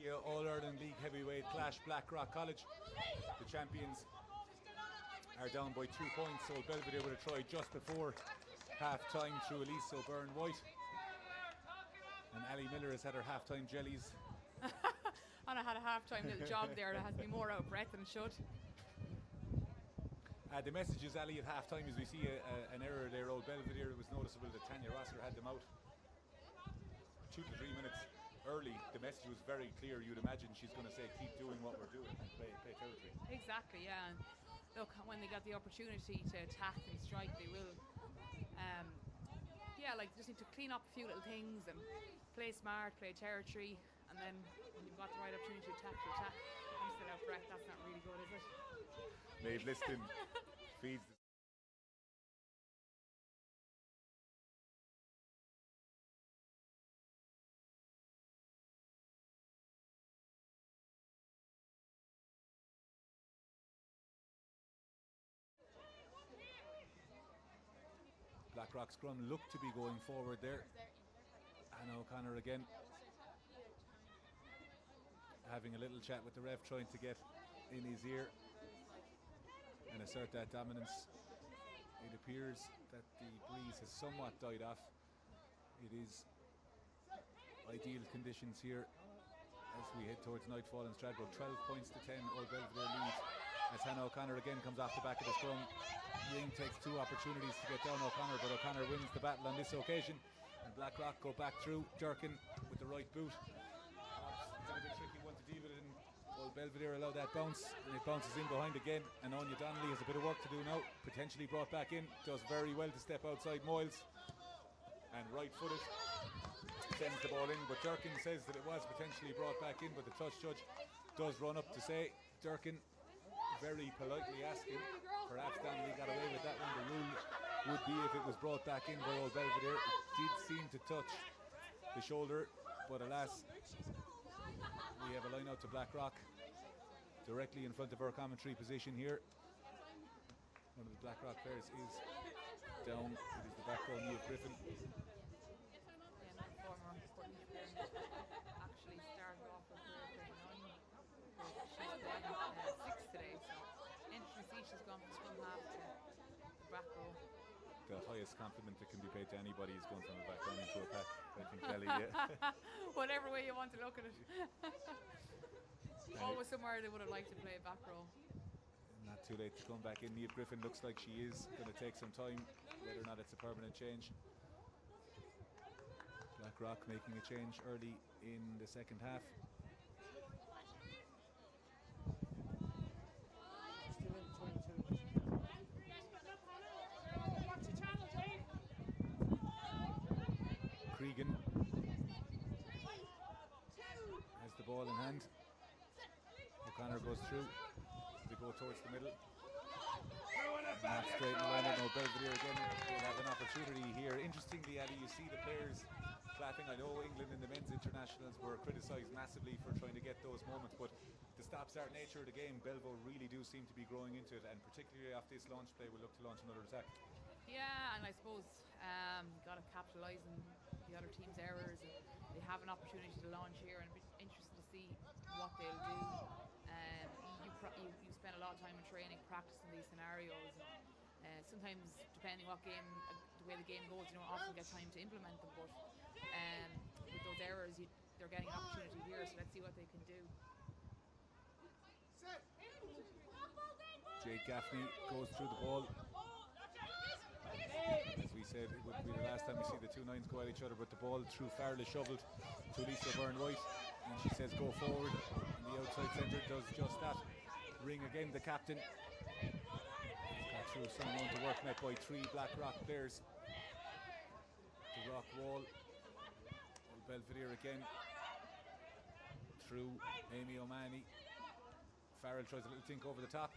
G: you All-Ireland League heavyweight clash. Blackrock College, the champions, are down by 2 points. Old Belvedere with a try just before half-time through Elise O'Byrne-White. And Ali Miller has had her half-time jellies.
H: And I had a half-time little jog there that has me more out of breath than it should.
G: The message is, Ali, at half-time, as we see an error there. Old Belvedere, it was noticeable that Tanya Rosser had them out 2 to 3 minutes early. The message was very clear. You'd imagine she's going to say, keep doing what we're doing and play territory.
H: Exactly, yeah. And look, when they got the opportunity to attack and strike, they will. Just need to clean up a few little things and play smart, play territory, and then when you've got the right opportunity to attack, you attack. I'm still out of breath. That's not really good, is it?
G: Maeve Liston feeds the Blackrock scrum looked to be going forward there. Anna O'Connor again having a little chat with the ref, trying to get in his ear and assert that dominance. It appears that the breeze has somewhat died off. It is ideal conditions here as we head towards nightfall in Stradbrook. 12 points to 10, Old Belvedere lead as Hannah O'Connor again comes off the back of the scrum. Ring takes 2 opportunities to get down O'Connor, but O'Connor wins the battle on this occasion. And Blackrock go back through. Durkin with the right boot. It's a bit of a tricky one to deal with, and Old Belvedere allow that bounce, and it bounces in behind again. And Anya Donnelly has a bit of work to do now. Potentially brought back in. Does very well to step outside Moyles. And right-footed sends the ball in, but Durkin says that it was potentially brought back in, but the touch judge does run up to say, Durkin very politely asking, perhaps Donnelly got away with that one. The rule would be if it was brought back in by Old Belvedere. It did seem to touch the shoulder, but alas, we have a line out to Blackrock directly in front of our commentary position here. One of the Blackrock players is down. It is the back row, Niamh Griffin.
H: Former actually started off with grade 9, but she's playing 6 today, so interesting. She's gone from scrum half to the back row.
G: The highest compliment that can be paid to anybody is going from a back line into a pack, I think, Kelly. Yeah.
H: Whatever way you want to look at it. Always somewhere they would have liked to play back row.
G: Not too late to come back in. Niamh Griffin looks like she is going to take some time, whether or not it's a permanent change. Blackrock making a change early in the second half. Cregan has the ball in hand. O'Connor goes through. They go towards the middle. Not straight in the line. No, Belvedere again will have an opportunity here. Interestingly, Ali, you see the players clapping. I know England in the men's internationals were criticised massively for trying to get those moments, but the stop-start nature of the game, Belvo really do seem to be growing into it, and particularly after this launch play, we'll look to launch another attack.
H: Yeah, and I suppose got to capitalise on the other team's errors. They have an opportunity to launch here, and I'm interested to see what they'll do. You spend a lot of time in training practicing these scenarios. Sometimes, depending what game, the way the game goes, you don't often get time to implement them. But with those errors, they're getting an opportunity here. So let's see what they can do.
G: Jade Gaffney goes through the ball. As we said, it would be the last time we see the 2 nines go at each other, but the ball through Farrell is shoveled to Lisa O'Byrne-White, and she says go forward, and the outside centre does just that. Ring again, the captain. He's got through some amount of work met by 3 Blackrock players. The rock wall. Old Belvedere again. Through Amy O'Mahony. Farrell tries a little think over the top.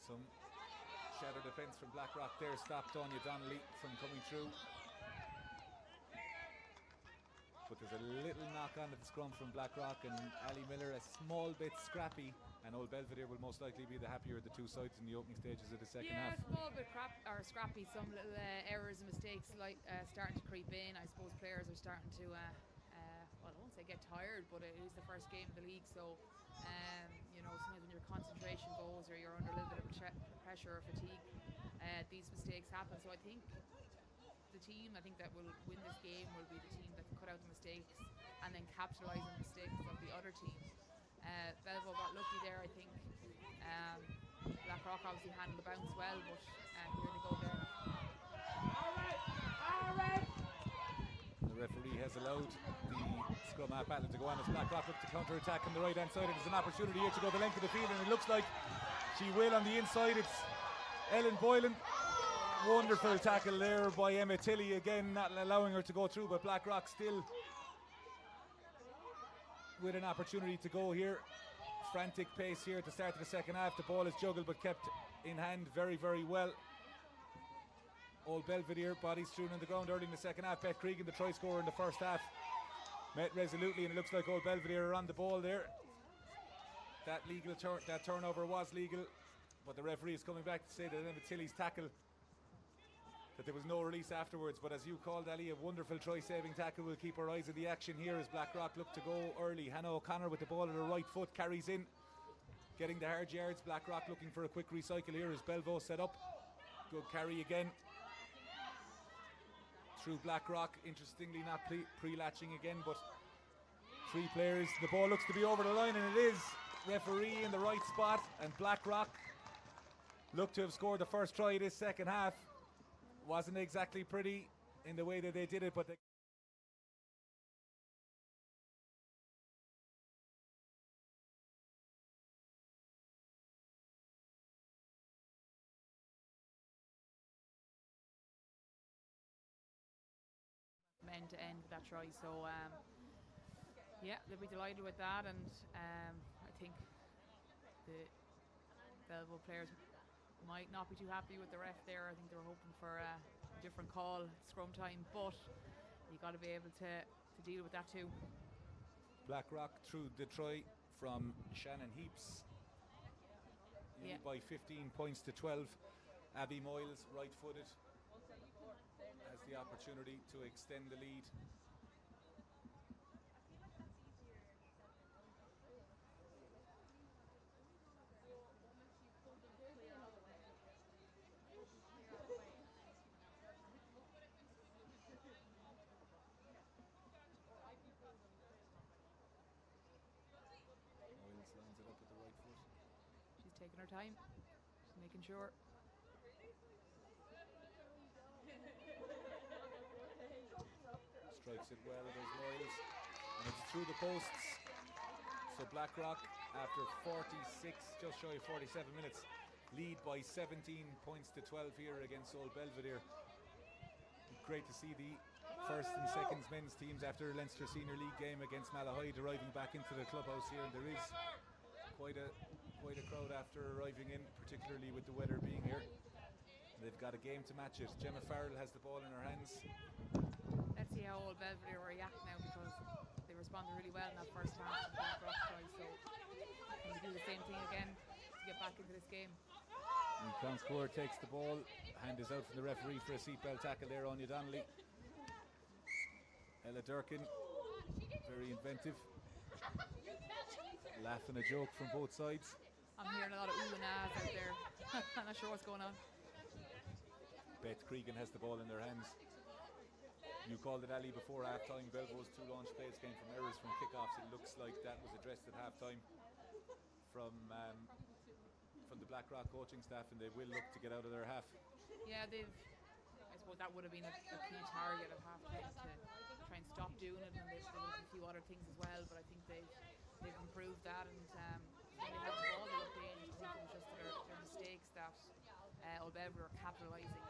G: Some shadow defence from Blackrock there, stopped Anya Donnelly from coming through. But there's a little knock on at the scrum from Blackrock, and Ali Miller a small bit scrappy, and Old Belvedere will most likely be the happier of the 2 sides in the opening stages of the second half.
H: Yeah, a small bit scrappy, some little errors and mistakes like starting to creep in. I suppose players are starting to well, I won't say get tired, but it is the first game of the league, so you know, sometimes when your concentration goes or you're under a little bit of pressure or fatigue, these mistakes happen. So I think the team that will win this game will be the team that can cut out the mistakes and then capitalise on the mistakes of the other team. Belvo got lucky there, I think. Blackrock obviously handled the bounce well, but here they go again.
G: The referee has allowed the scrum half battle to go on as Blackrock look to counter-attack on the right-hand side. There's an opportunity here to go the length of the field, and it looks like she will on the inside. It's Ellen Boylan. Wonderful tackle there by Emma Tilley, again not allowing her to go through, but Blackrock still with an opportunity to go here. Frantic pace here at the start of the second half. The ball is juggled but kept in hand very, very well. Old Belvedere, bodies strewn on the ground early in the second half. Beth Cregan, the try scorer in the first half, met resolutely, and it looks like Old Belvedere are on the ball there. That turnover was legal, but the referee is coming back to say that Emma Tilley's tackle, that there was no release afterwards. But as you called, Ali, a wonderful try-saving tackle. Will keep our eyes on the action here as Blackrock look to go early. Hannah O'Connor with the ball at her right foot carries in, getting the hard yards. Blackrock looking for a quick recycle here as Belvo set up. Good carry again through Blackrock. Interestingly, not pre-latching again, but three players. The ball looks to be over the line, and it is. Referee in the right spot, and Blackrock look to have scored the first try this second half. Wasn't exactly pretty in the way that they did it, but they
H: end to end with that try, so yeah, they'll be delighted with that, and I think the Belvo players might not be too happy with the ref there. I think they were hoping for a different call at scrum time, but you got to be able to deal with that too.
G: Blackrock through the try from Shannon Heaps, lead by 15 points to 12. Abby Moyles, right-footed, has the opportunity to extend the lead. Moyles lines it up with the right foot.
H: She's taking her time, just making sure.
G: Strikes it well, there's Moyles, and it's through the posts. So Blackrock, after 46, just shy of 47 minutes, lead by 17 points to 12 here against Old Belvedere. Great to see the first and second men's teams after Leinster Senior League game against Malahide arriving back into the clubhouse here, and there is quite a crowd after arriving in, particularly with the weather being here. They've got a game to match it. Gemma Farrell has the ball in her hands.
H: Let's see how Old Belvedere react now, because they responded really well in that first half to the Blackrock try, so can they do the same thing again to get back into this game?
G: And Clonscourt takes the ball. Hand is out from the referee for a seatbelt tackle there, Anya Donnelly. Ella Durkin, very inventive. Laughing a joke from both sides.
H: I'm hearing a lot of ooh and ahs out there. I'm not sure what's going on.
G: Beth Cregan has the ball in their hands. You called it, Ali, before half-time. Belvo's two launch plays came from errors from kickoffs. It looks like that was addressed at half-time from the Blackrock coaching staff, and they will look to get out of their half.
H: Yeah, I suppose that would have been a key target at half-time to try and stop doing it, and there was a few other things as well, but I think they've improved that, and when they had the ball, they looked dangerous. I think it was just their mistakes that Old Belvedere are capitalising,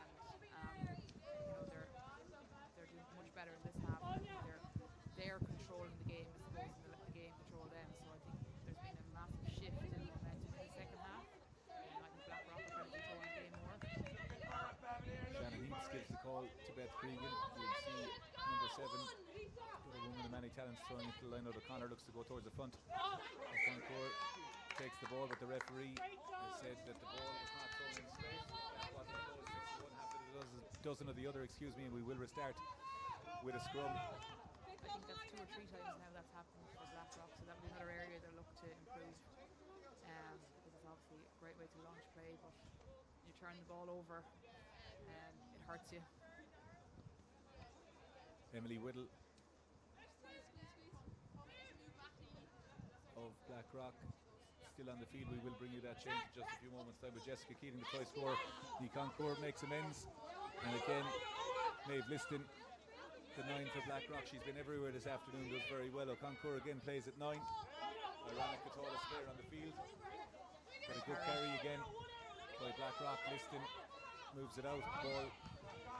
H: and you know, they're doing much better in this half. They're controlling the game as opposed to the game control them. So I think there's been a massive shift in momentum in the second half. I think Blackrock are kind of controlling the game more.
G: Shannon Heaps gives the call to Beth Cregan. You'll see number 7, the woman of many talents, throwing it to the line. O'Connor looks to go towards the front. O'Connor takes the ball, but the referee has said that the ball is not thrown in straight. That wasn't close. 61 happened. A dozen of the other, and we will restart with a scrum.
H: I think that's 2 or 3 times now that's happened for Blackrock, so that'll be another area they'll look to improve. Because it's obviously a great way to launch play, but you turn the ball over, it hurts you.
G: Emily Whittle of Blackrock still on the field. We will bring you that change in just a few moments time with Jessica Keating, the try scorer. The Concours makes amends, and again Maeve Liston, the 9 for Blackrock. She's been everywhere this afternoon, does very well. O'Concourt again plays at 9. Ironic Katola spare on the field. Got a good carry again by Blackrock. Liston moves it out. Ball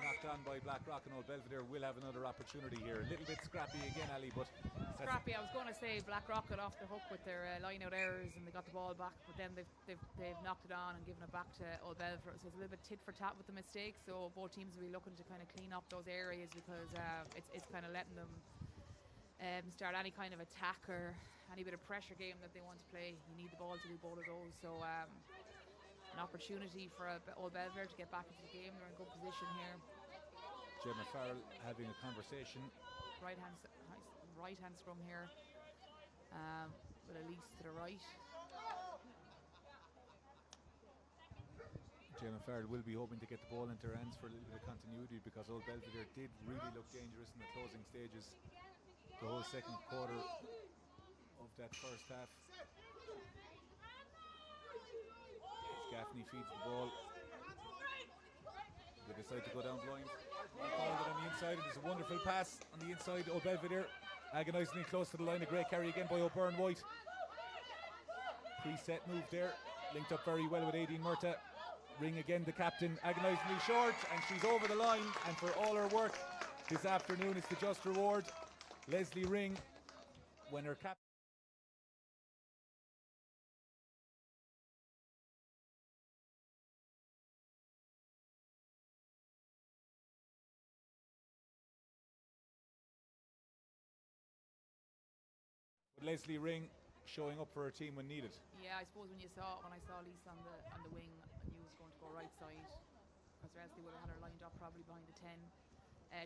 G: knocked on by Blackrock, and Old Belvedere will have another opportunity here. A little bit scrappy again, Ali, but
H: scrappy. I was going to say Blackrock got off the hook with their line-out errors, and they got the ball back, but then they've knocked it on and given it back to Old Belvedere. So it's a little bit tit for tat with the mistakes. So both teams will be looking to kind of clean up those areas, because it's kind of letting them start any kind of attack or any bit of pressure game that they want to play. You need the ball to do both of those. So an opportunity for Old Belvedere to get back into the game. They're in good position here.
G: Gemma Farrell having a conversation.
H: Right hand scrum here, with Elise to the right.
G: Gemma Farrell will be hoping to get the ball into her hands for a little bit of continuity, because Old Belvedere did really look dangerous in the closing stages, the whole second quarter of that first half. Gaffney feeds the ball. They decide to go down blind. Called it on the inside. It is a wonderful pass on the inside. Old Belvedere agonisingly close to the line. A great carry again by O'Byrne White. Preset move there. Linked up very well with Aideen Murta. Ring again, the captain, agonisingly short, and she's over the line. And for all her work this afternoon, it's the just reward. Leslie Ring, when her captain. Leslie Ring showing up for her team when needed.
H: Yeah, I suppose when I saw Lisa on the wing, I knew it was going to go right side, because Leslie would have had her lined up probably behind the 10,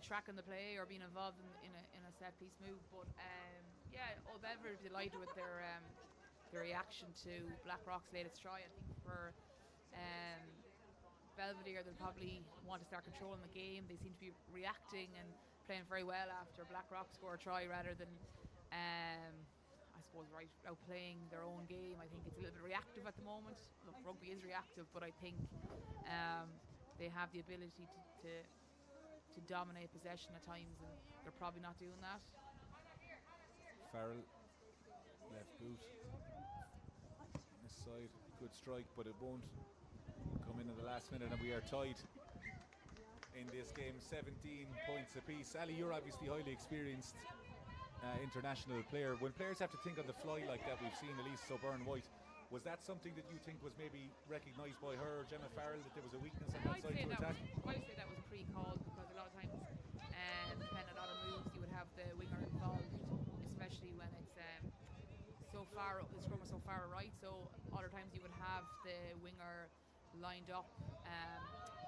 H: tracking the play or being involved in a set piece move. But yeah, Old Belvedere delighted with their reaction to Blackrock's latest try. I think for Belvedere, they'll probably want to start controlling the game. They seem to be reacting and playing very well after Blackrock score a try, rather than I suppose outplaying their own game. I think it's a little bit reactive at the moment. Look, rugby is reactive, but I think they have the ability to dominate possession at times, and they're probably not doing that.
G: Farrell, left boot. This side, good strike, but it won't come in the last minute, and we are tied in this game, 17 points apiece. Ali, you're obviously highly experienced international player. When players have to think on the fly like that, we've seen Elise O'Byrne White. Was that something that you think was maybe recognised by her, Gemma Farrell, that there was a weakness on that side to attack?
H: I would say that was pre-called, because a lot of times, depending on other moves, you would have the winger involved, especially when it's so far up, the scrum is so far right. So other times you would have the winger lined up,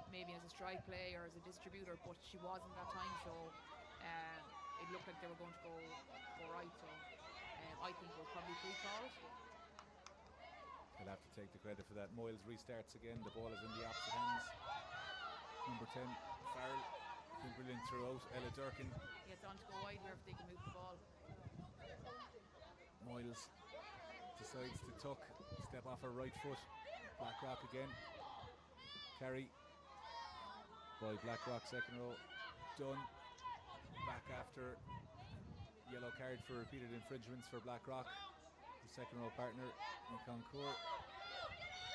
H: maybe as a strike play or as a distributor, but she wasn't that time. So it looked like they were going to go right, so I think it was probably pre-called.
G: They'll have to take the credit for that. Moyles restarts again. The ball is in the opposite hands. Number 10, Farrell, been brilliant throughout. Ella Durkin.
H: It's on to go wide here if they can move the ball.
G: Moyles decides to tuck, step off her right foot. Blackrock again. Carry by Blackrock, second row. Done. Back after yellow card for repeated infringements for Blackrock. The second row partner in Concours.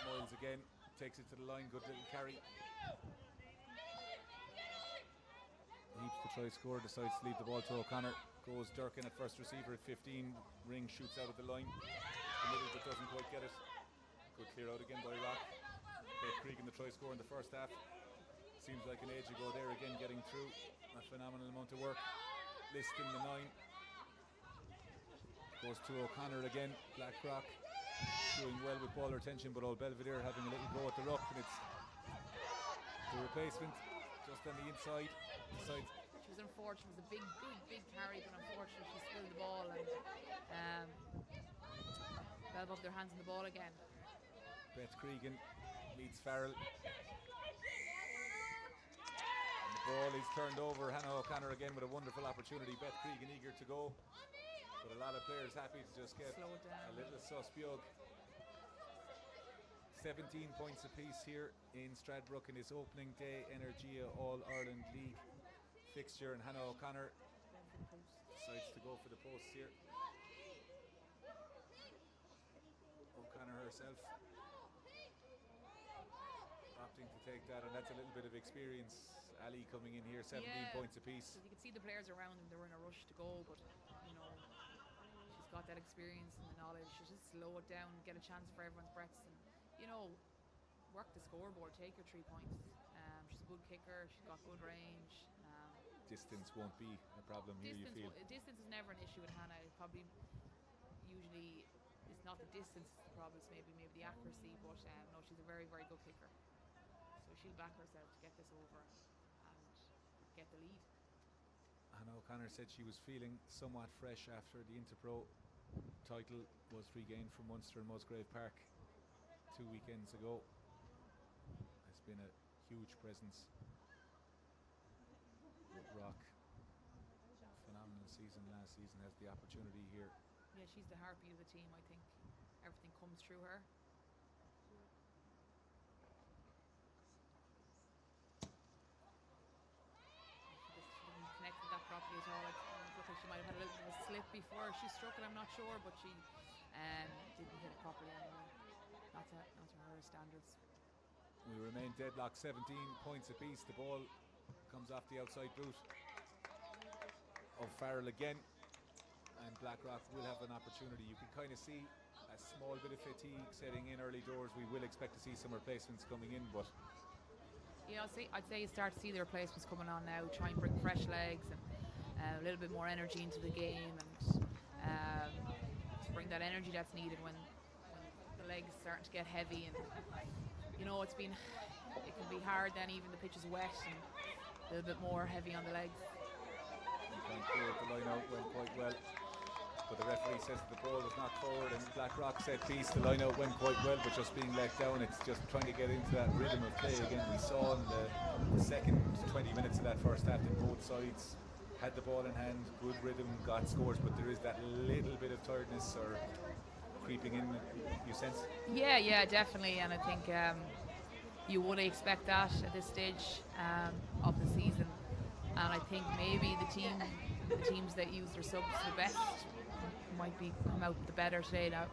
G: Moyles again takes it to the line. Good little carry. Heaps the try score, decides to leave the ball to O'Connor. Goes Durkin at first receiver at 15. Ring shoots out of the line. The middle but doesn't quite get it. Good clear out again by Rock. Kate Cregan the try score in the first half. Seems like an age ago there again, getting through. A phenomenal amount of work. Liston the 9. Goes to O'Connor again. Blackrock doing well with ball retention, but Old Belvedere having a little go at the ruck, and it's the replacement just on the inside. Decides
H: She was unfortunate. It was a big carry, but unfortunately she spilled the ball, and Belvo have their hands on the ball again.
G: Beth Cregan leads Farrell. And the ball is turned over. Hannah O'Connor again with a wonderful opportunity. Beth Cregan eager to go, but a lot of players happy to just get a little suspiog. 17 points apiece here in Stradbrook in this opening day Energia All-Ireland League fixture, and Hannah O'Connor decides to go for the post here. O'Connor herself opting to take that, and that's a little bit of experience. Ali coming in here, 17 points apiece.
H: You can see the players around them, they were in a rush to go, but you know, she's got that experience and the knowledge. She'll just slow it down, get a chance for everyone's breaths, and you know, work the scoreboard, take her 3 points. She's a good kicker, she's got good range.
G: Distance won't be a problem here, you feel?
H: Distance is never an issue with Hannah. It probably usually it's not the distance that's the problem, it's maybe the accuracy, but no, she's a very good kicker. So she'll back herself to get this over and get the lead.
G: Hannah O'Connor said she was feeling somewhat fresh after the Interpro title was regained from Munster and Musgrave Park 2 weekends ago. Has been a huge presence with Rock. Phenomenal season last season, has the opportunity here.
H: Yeah, she's the heartbeat of the team. I think everything comes through her. She didn't connect with that properly at all. It looked like she might have had a little bit of a slip before she struck it, I'm not sure, but she didn't hit it properly anyway. Not to her standards.
G: We remain deadlocked, 17 points apiece. The ball comes off the outside boot of Farrell again, and Blackrock will have an opportunity. You can kind of see a small bit of fatigue setting in early doors. We will expect to see some replacements coming in, but
H: yeah, I'd say you start to see the replacements coming on now. Try and bring fresh legs and a little bit more energy into the game, and to bring that energy that's needed when the legs starting to get heavy, and you know it can be hard then, even the pitch is wet and a little bit more heavy on the legs.
G: The line out went quite well, but the referee says the ball was knocked forward, and Blackrock set piece. The line out went quite well, but just being let down. It's just trying to get into that rhythm of play again. We saw in the second 20 minutes of that first half that both sides had the ball in hand, good rhythm, got scores, but there is that little bit of tiredness or creeping in, you sense?
H: Yeah, definitely, and I think you would expect that at this stage of the season, and I think maybe the teams that use their subs the best might come out the better today. Now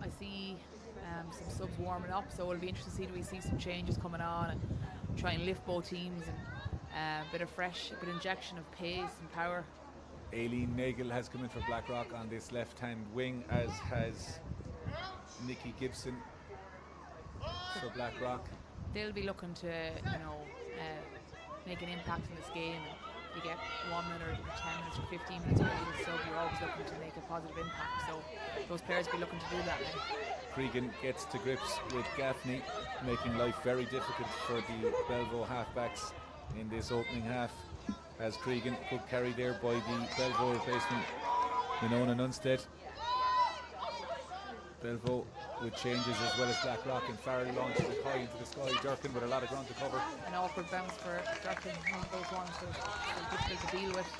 H: I see some subs warming up, so it'll be interesting to see, do we see some changes coming on and try and lift both teams, and a bit of injection of pace and power.
G: Aileen Nagel has come in for Blackrock on this left-hand wing, as has Nikki Gibson for Blackrock.
H: They'll be looking to, make an impact in this game. You get 1 minute or 10 minutes or 15 minutes where you're sub, you're always looking to make a positive impact. So those players will be looking to do that now.
G: Cregan gets to grips with Gaffney, making life very difficult for the Belvo halfbacks in this opening half. As Cregan, good carry there by the Belvo replacement, Winona Nunstead. Belvo with changes as well as Blackrock, and Farrell launches it high into the sky. Durkin with a lot of ground to cover.
H: An awkward bounce for Durkin, one of those ones that are difficult to deal with.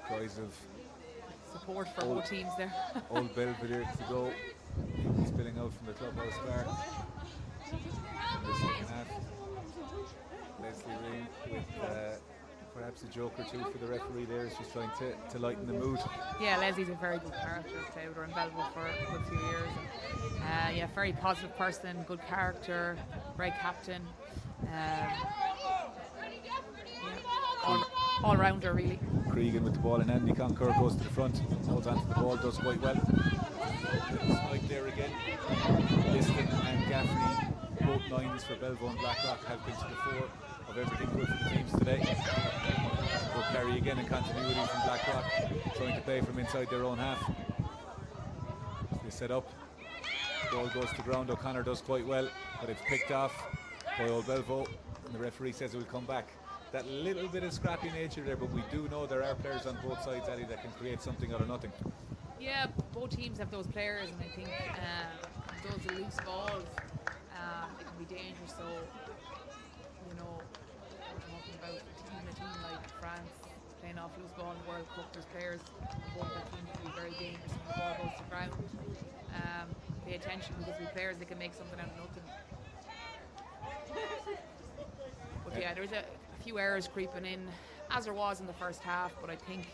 G: Cries of
H: support for both teams there.
G: Old Belvedere to go. Spilling out from the clubhouse bar. In the second half. Leslie Rain with perhaps a joke or two for the referee there. She's trying to lighten the mood.
H: Yeah, Leslie's a very good character. I've played with her in Belvoir for a good few years. And, very positive person, good character, great captain. All rounder really.
G: Cregan with the ball, and Andy Conker goes to the front, holds on to the ball, does quite well. Spike there again. Liston and Gaffney, both nines for Belvo and Blackrock, have been to the fore of everything good for the teams today. Good carry again in continuity from Blackrock, trying to play from inside their own half. They set up, ball goes to ground. O'Connor does quite well, but it's picked off by Old Belvo. and the referee says it will come back. That little bit of scrappy nature there, but we do know there are players on both sides, Ali, that can create something out of nothing.
H: Yeah, both teams have those players, and I think those loose balls, it can be dangerous. So, you know, we're talking about a team like France playing off loose ball in the World Cup. There's players on both their teams can be very dangerous when the ball goes to ground. Pay attention, because with players they can make something out of nothing. But yeah, there's a few errors creeping in, as there was in the first half, but I think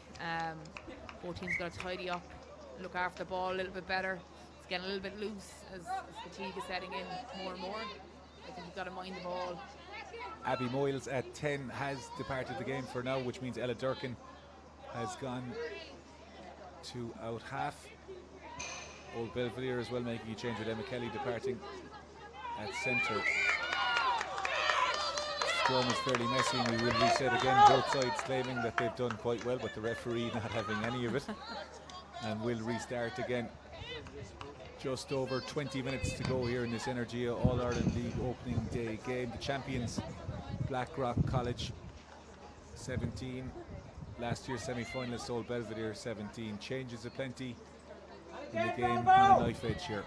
H: both teams got to tidy up, look after the ball a little bit better. It's getting a little bit loose as fatigue is setting in more and more. I think you've got to mind the ball.
G: Abby Moyles at 10 has departed the game for now, which means Ella Durkin has gone to out half. Old Belvedere as well making a change with Emma Kelly departing at centre. Scrum is fairly messy, and we will reset again. Both sides claiming that they've done quite well, but the referee not having any of it. And we'll restart again. Just over 20 minutes to go here in this Energia All-Ireland League opening day game. The champions, Blackrock College, 17. Last year's semi-finalists, Old Belvedere, 17. Changes aplenty in the game on the knife edge here.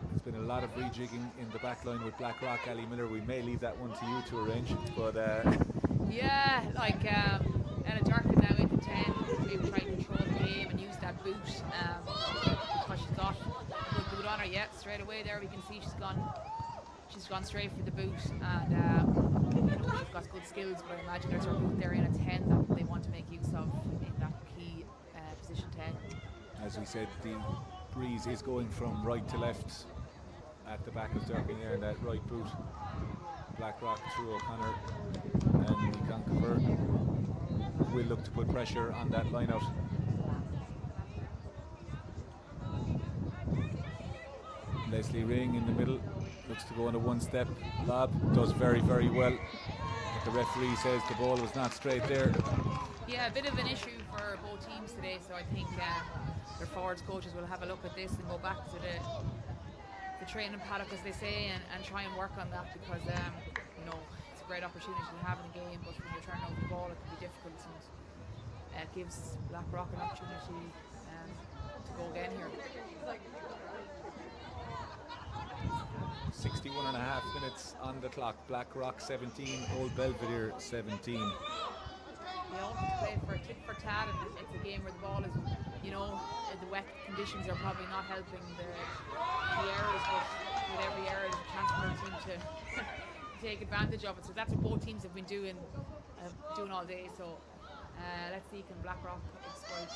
G: There's been a lot of rejigging in the back line with Blackrock. Ali Miller, we may leave that one to you to arrange, but
H: yeah, like Ella Durkin now into 10, maybe try to control the game and use that boot, because she's got a good boot on her. Yet straight away there we can see she's gone straight for the boot, and you know, she's got good skills, but I imagine there's her boot there in a 10 that they want to make use of in that key position 10.
G: As we said, the breeze is going from right to left at the back of Durkin there in that right boot. Blackrock through O'Connor and the Concover will look to put pressure on that line out. Leslie Ring in the middle looks to go on a one-step lob, does very, very well, but the referee says the ball was not straight there.
H: Yeah, a bit of an issue for both teams today, so I think their forwards coaches will have a look at this and go back to the training paddock, as they say, and try and work on that, because you know, it's a great opportunity to have in a game, but when you're turning over the ball it can be difficult, and it gives Blackrock an opportunity to go again here.
G: 61 and a half minutes on the clock. Blackrock 17, Old Belvedere 17.
H: They all have to play for a tit for tat, and it's a game where the ball is, you know, the wet conditions are probably not helping the errors, but with every error there's a chance for the team to take advantage of it. So that's what both teams have been doing all day. So let's see, can Blackrock exploit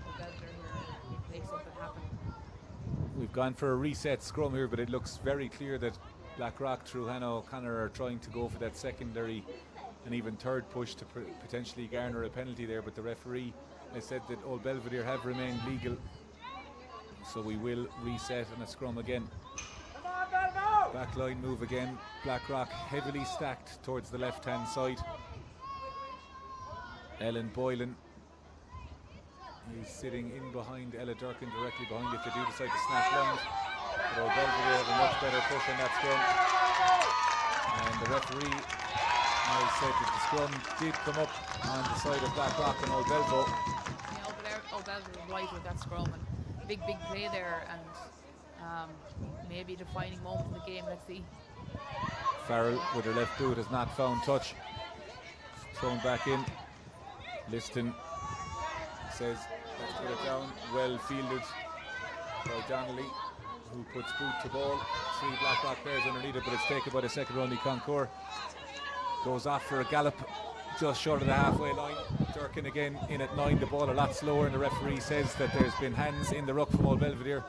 H: the Belvedere here and make something happen.
G: We've gone for a reset scrum here, but it looks very clear that Blackrock through Hannah O'Connor are trying to go for that secondary and even third push to potentially garner a penalty there, but the referee has said that Old Belvedere have remained legal, so we will reset on a scrum again. Back line move again. Blackrock heavily stacked towards the left hand side. Ellen Boylan is sitting in behind Ella Durkin, directly behind if they do decide to snap lines, but Old Belvedere have a much better push on that scrum, and the referee I said that the scrum did come up on the side of Blackrock and Old Belvedere.
H: Yeah, Old Belvedere was right with that scrum, and big play there, and maybe a defining moment in the game. Let's see.
G: Farrell with her left boot has not found touch. Thrown back in. Liston says let's put it down. Well fielded by Donnelly, who puts boot to ball. 3 Blackrock players underneath it, but it's taken by the second only Concours. Goes off for a gallop just short of the halfway line. Durkin again in at 9, the ball a lot slower, and the referee says that there's been hands in the ruck from Old Belvedere,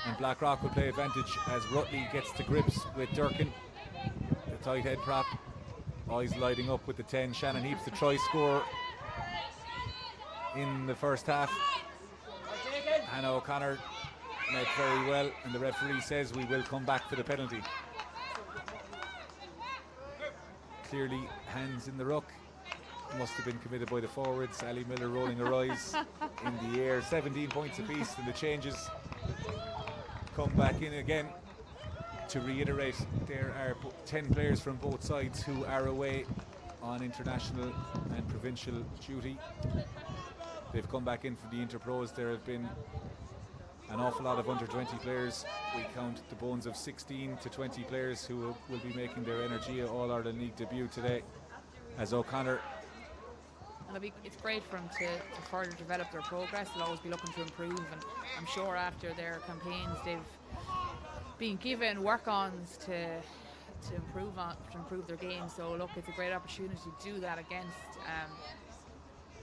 G: and Blackrock will play advantage as Rutley gets to grips with Durkin. The tight head prop, eyes lighting up with the 10. Shannon Heaps, the try scorer in the first half. Hannah O'Connor met very well, and the referee says we will come back for the penalty. Clearly hands in the ruck, must have been committed by the forwards. Ali Miller rolling her eyes in the air. 17 points apiece, and the changes come back in again. To reiterate, there are 10 players from both sides who are away on international and provincial duty. They've come back in for the Interpros. There have been an awful lot of under 20 players. We count the bones of 16 to 20 players who will be making their Energia All-Ireland League debut today, as O'Connor.
H: And it's great for them to further develop their progress. They'll always be looking to improve, and I'm sure after their campaigns they've been given work-ons to improve their game. So look, it's a great opportunity to do that against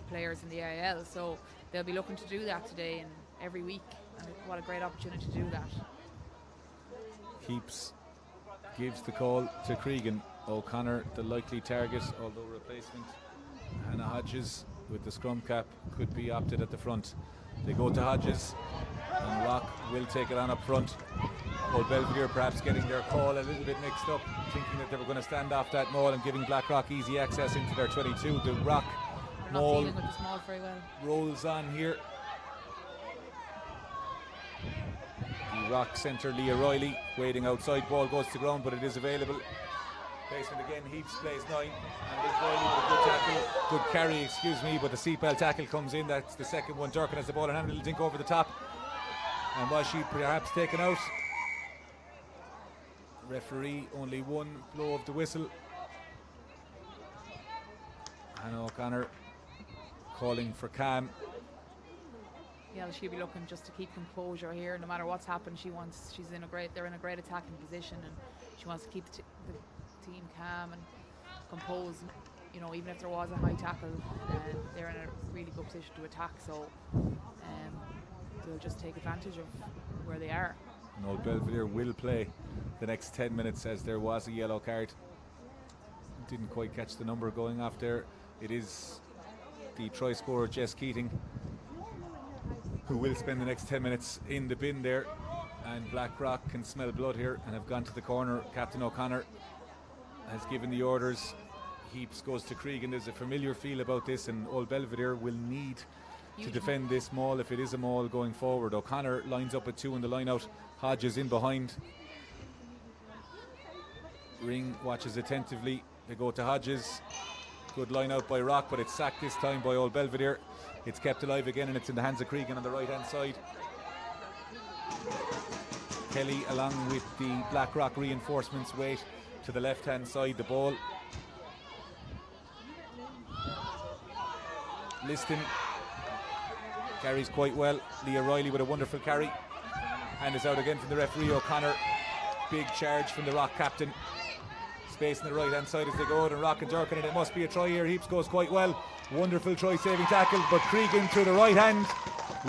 H: players in the AIL. So they'll be looking to do that today and every week, and what a great opportunity to do that.
G: Heaps gives the call to Cregan. O'Connor the likely target, although replacement Hannah Hodges with the scrum cap could be opted at the front. They go to Hodges, and Rock will take it on up front. Old Belvedere perhaps getting their call a little bit mixed up, thinking that they were going to stand off that maul and giving Blackrock easy access into their 22. The Rock maul
H: with the small very well.
G: rolls on here. The Rock centre, Leah Riley, waiting outside. Ball goes to ground, but it is available. Placement again, Heaps plays 9. And there's Riley with a good tackle, good carry, but the seatbelt tackle comes in. That's the second one. Durkin has the ball and a little dink over the top. And was she perhaps taken out? Referee, only one blow of the whistle. Hannah O'Connor calling for calm.
H: Yeah, she'll be looking just to keep composure here. No matter what's happened, they're in a great attacking position, and she wants to keep the team calm and composed. You know, even if there was a high tackle, they're in a really good position to attack. So they'll just take advantage of where they are.
G: And Old Belvedere will play the next 10 minutes, as there was a yellow card. Didn't quite catch the number going off there. It is the try scorer Jess Keating who will spend the next 10 minutes in the bin there. And Blackrock can smell blood here and have gone to the corner. Captain O'Connor has given the orders. Heaps goes to Cregan. There's a familiar feel about this, and Old Belvedere will need to defend this maul if it is a maul going forward. O'Connor lines up at 2 in the line out. Hodges in behind. Ring watches attentively. They go to Hodges. Good line out by Rock, but it's sacked this time by Old Belvedere. It's kept alive again, and it's in the hands of Cregan on the right hand side. Kelly, along with the Blackrock reinforcements, wait to the left hand side. The ball. Liston carries quite well. Leah Riley with a wonderful carry. Hand is out again from the referee. O'Connor, big charge from the Rock captain. Space on the right hand side as they go out, and Rock and Durkin, and it must be a try here. Heaps goes quite well. Wonderful try saving tackle, but Cregan through the right hand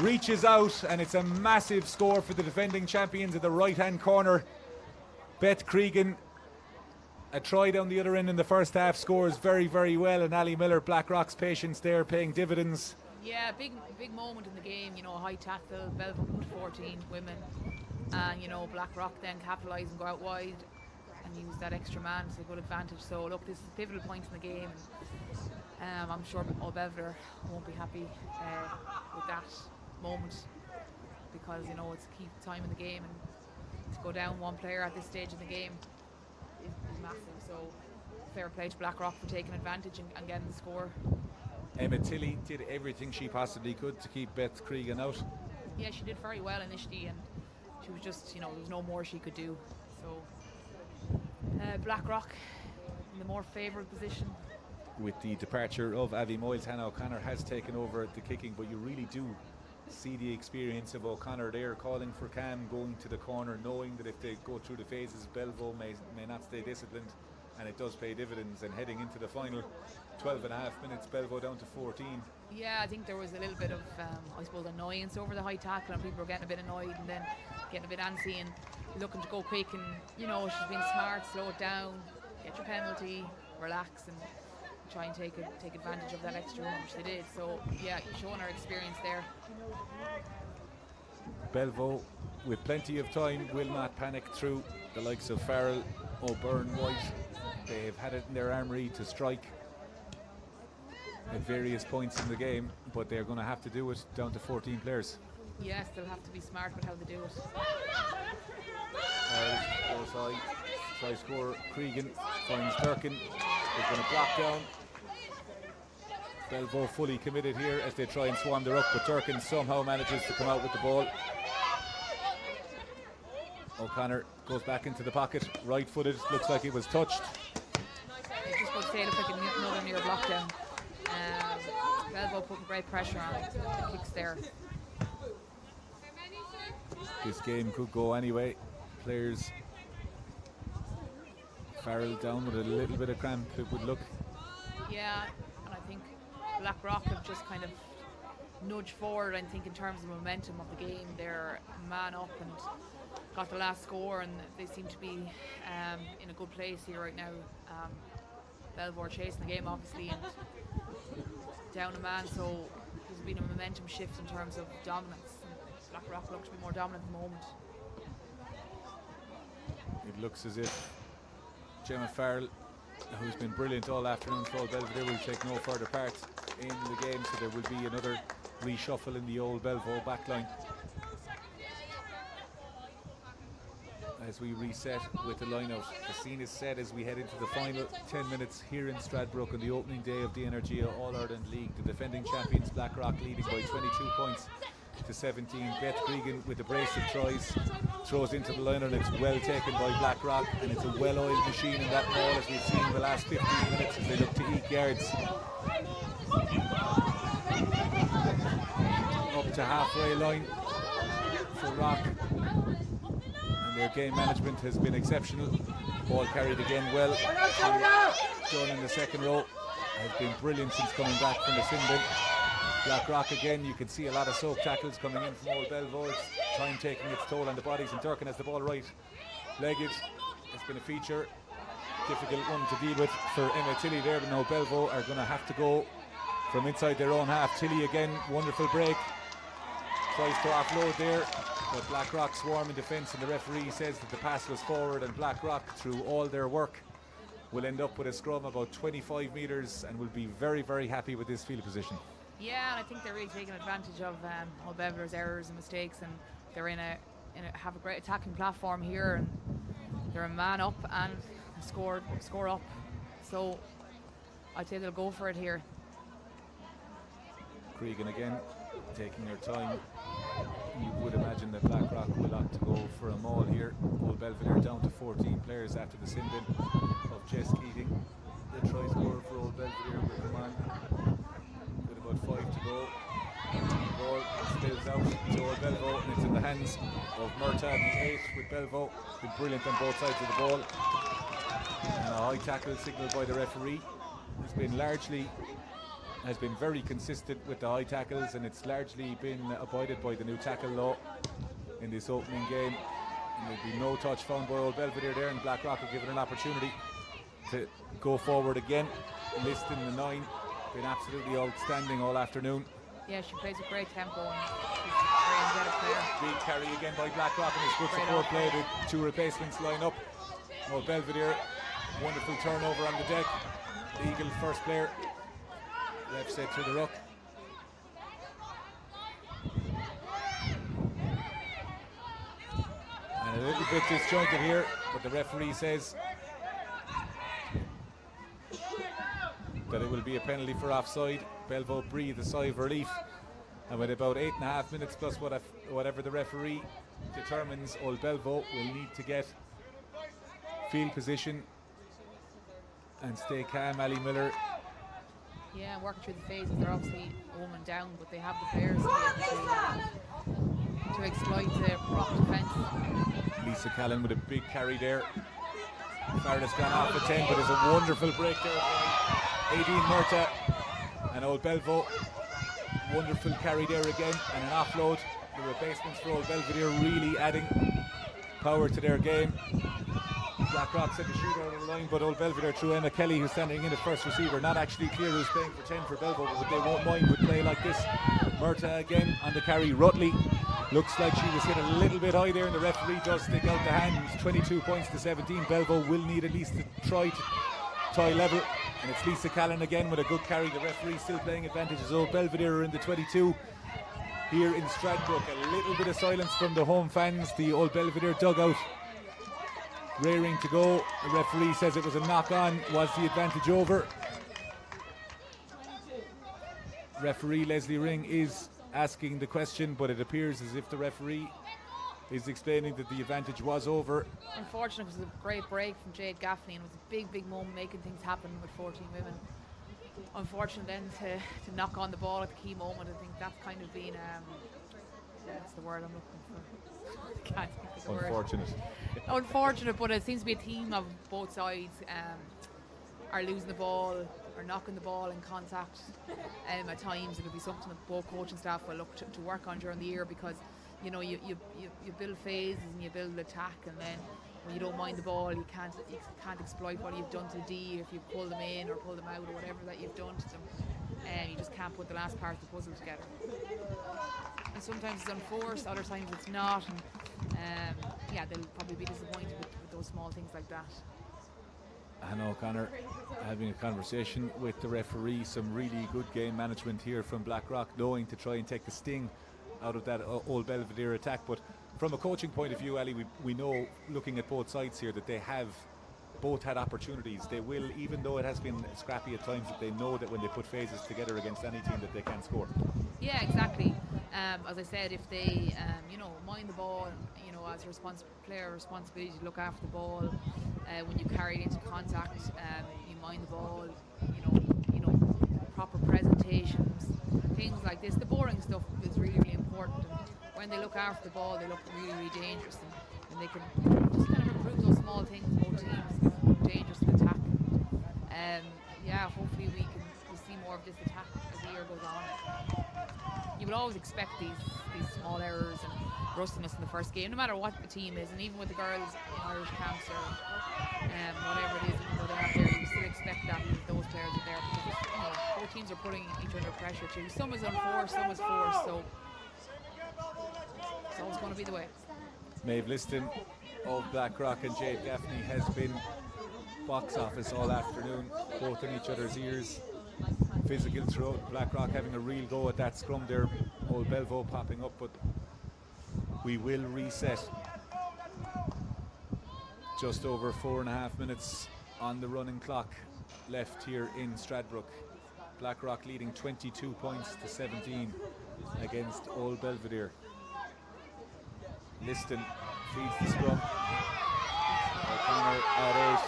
G: reaches out, and it's a massive score for the defending champions at the right hand corner. Beth Cregan, a try down the other end in the first half, scores very, very well, and Ali Miller, Blackrock's patience there paying dividends.
H: Yeah, big moment in the game, you know, a high tackle, Belvoir put 14 women, and you know, Blackrock then capitalise and go out wide and use that extra man to a good advantage. So look, this is a pivotal point in the game, and I'm sure Old Belvedere won't be happy with that moment, because you know, it's a key time in the game, and to go down one player at this stage in the game is massive. So fair play to Blackrock for taking advantage and getting the score.
G: Emma Tilley did everything she possibly could to keep Beth Cregan out.
H: Yeah, she did very well initially, and she was just, you know, there was no more she could do. So Blackrock in the more favoured position.
G: With the departure of Avi Moyles, Hannah O'Connor has taken over the kicking, but you really do see the experience of O'Connor there, calling for calm, going to the corner, knowing that if they go through the phases, Belvo may not stay disciplined, and it does pay dividends. And heading into the final 12 and a half minutes, Belvo down to 14.
H: Yeah, I think there was a little bit of, I suppose, annoyance over the high tackle, and people were getting a bit annoyed and then getting a bit antsy and looking to go quick. And you know, she's been smart, slow it down, get your penalty, relax, and try and take advantage of that extra room, which they did. So yeah, showing her experience there.
G: Belvo, with plenty of time, will not panic through the likes of Farrell, O'Byrne, White. They've had it in their armoury to strike at various points in the game, but they're going to have to do it down to 14 players.
H: Yes, they'll have to be smart with how they do it.
G: Farrell Try score Cregan, finds Durkin, is going to block down. Belvo fully committed here as they try and swarm the ruck, but Durkin somehow manages to come out with the ball. O'Connor goes back into the pocket, right-footed, looks like it was touched.
H: I just want to say, it looks like another near block down. Belvo putting great pressure on the kicks there.
G: This game could go anyway. Players, Farrell down with a little bit of cramp, it would look.
H: Yeah, and I think Blackrock have just kind of nudged forward. I think in terms of momentum of the game, they're man up and got the last score, and they seem to be in a good place here right now. Belvoir chasing the game obviously and down a man, so there's been a momentum shift in terms of dominance. Blackrock looks to be more dominant at the moment.
G: It looks as if Gemma Farrell, who's been brilliant all afternoon for Old Belvedere, will take no further part in the game, so there will be another reshuffle in the Old Belvo backline as we reset with the line-out. The scene is set as we head into the final 10 minutes here in Stradbrook on the opening day of the Energia All-Ireland League. The defending champions Blackrock leading by 22 points to 17. Beth Cregan with a brace of tries throws into the line, and it's well taken by Blackrock, and it's a well-oiled machine in that ball, as we've seen in the last 15 minutes as they look to eke yards. Up to halfway line for Rock, and their game management has been exceptional. Ball carried again well. John in the second row has been brilliant since coming back from the sin bin. Blackrock again, you can see a lot of soak tackles coming in from Old Belvo. It's time taking its toll on the bodies, and Durkin has the ball right-legged. It's been a feature, difficult one to deal with for Emma Tilley there, but now Belvo are going to have to go from inside their own half. Tilley again, wonderful break, tries to offload there, but Blackrock swarm in defence, and the referee says that the pass was forward, and Blackrock, through all their work, will end up with a scrum about 25 metres and will be very, very happy with this field position.
H: Yeah, and I think they're really taking advantage of Old Belvedere's errors and mistakes, and they're have a great attacking platform here, and they're a man up and score up. So I'd say they'll go for it here.
G: Cregan again taking their time. You would imagine that Blackrock will opt to go for a maul here. Old Belvedere down to 14 players after the sin bin of Jess Keating. The try scorer for Old Belvedere will come on with about 5 to go. The ball spills out to Old Belvo, and it's in the hands of Murta, the 8 with Belvo. It's been brilliant on both sides of the ball. And a high tackle signalled by the referee. Has been very consistent with the high tackles, and it's largely been abided by the new tackle law in this opening game. And there'll be no touch found by Old Belvedere there, and Blackrock will give it an opportunity to go forward again. List in the 9, been absolutely outstanding all afternoon.
H: Yeah, she plays a great tempo, and she's a very energetic player.
G: Big carry again by Blackrock, and it's good support play. The two replacements line up. Old Belvedere, wonderful turnover on the deck. The Eagle first player, left set to the ruck. And a little bit disjointed here, but the referee says that it will be a penalty for offside. Belvo breathe a sigh of relief, and with about 8.5 minutes plus whatever the referee determines, Old Belvo will need to get field position and stay calm. Ali Miller.
H: Yeah, working through the phases. They're obviously a woman down, but they have the players to exploit the Rock defence.
G: Lisa Callan with a big carry there. Farrell has gone off at 10, but there's a wonderful break there by Aideen Murta. And Old Belvo, wonderful carry there again, and an offload. The replacements for Old Belvedere really adding power to their game. Blackrock sent the shooter over the line, but Old Belvedere through Emma Kelly, who's standing in at first receiver. Not actually clear who's playing for 10 for Belvo, but they won't mind with play like this. Murta again on the carry. Rutley looks like she was hit a little bit high there, and the referee does stick out the hand. 22 points to 17. Belvo will need at least to try to tie level, and it's Lisa Callan again with a good carry. The referee still playing advantage as Old Belvedere are in the 22 here in Stradbrook. A little bit of silence from the home fans. The Old Belvedere dugout Rearing to go. The referee says it was a knock-on. Was the advantage over? Referee Leslie Ring is asking the question, but it appears as if the referee is explaining that the advantage was over.
H: Unfortunate, it was a great break from Jade Gaffney, and it was a big moment making things happen with 14 women. Unfortunate then to knock on the ball at the key moment. I think that's kind of been, that's the word I'm looking for. Can't think of the
G: Unfortunate.
H: Word. Unfortunate, but it seems to be a theme of both sides are losing the ball or knocking the ball in contact. At times it'll be something that both coaching staff will look to work on during the year, because you build phases and you build attack, and then when you don't mind the ball, you can't exploit what you've done to the D, if you pull them in or pull them out or whatever that you've done to them, and you just can't put the last part of the puzzle together. And sometimes it's unforced, other times it's not, and they'll probably be disappointed with those small things like that.
G: Hannah O'Connor having a conversation with the referee. Some really good game management here from Blackrock, knowing to try and take the sting out of that Old Belvedere attack. But from a coaching point of view, Ali, we know, looking at both sides here, that they have both had opportunities. They will, even though it has been scrappy at times, that they know that when they put phases together against any team that they can score.
H: Yeah, exactly. As I said, if they mind the ball, as a player responsibility to look after the ball, when you carry it into contact, you mind the ball, proper presentations, things like this. The boring stuff is really, really important, and when they look after the ball, they look really, really dangerous, and they can just kind of improve those small things. Both teams look dangerous to attack. Hopefully we'll see more of this attack as the year goes on. You would always expect these small errors and rustiness in the first game, no matter what the team is, and even with the girls in Irish camps or whatever it is, even though they're out there, you still expect that if those players are there, because both teams are putting each other pressure too. Some is unforced, some is forced, so it's always going to be the way.
G: Maeve Liston of Blackrock and Jade Gaffney has been box office all afternoon, both in each other's ears. Physical throughout. Blackrock having a real go at that scrum there. Old Belvo popping up, but we will reset. Just over 4.5 minutes on the running clock left here in Stradbrook. Blackrock leading 22 points to 17 against Old Belvedere. Liston feeds the scrum. O'Connor at 8.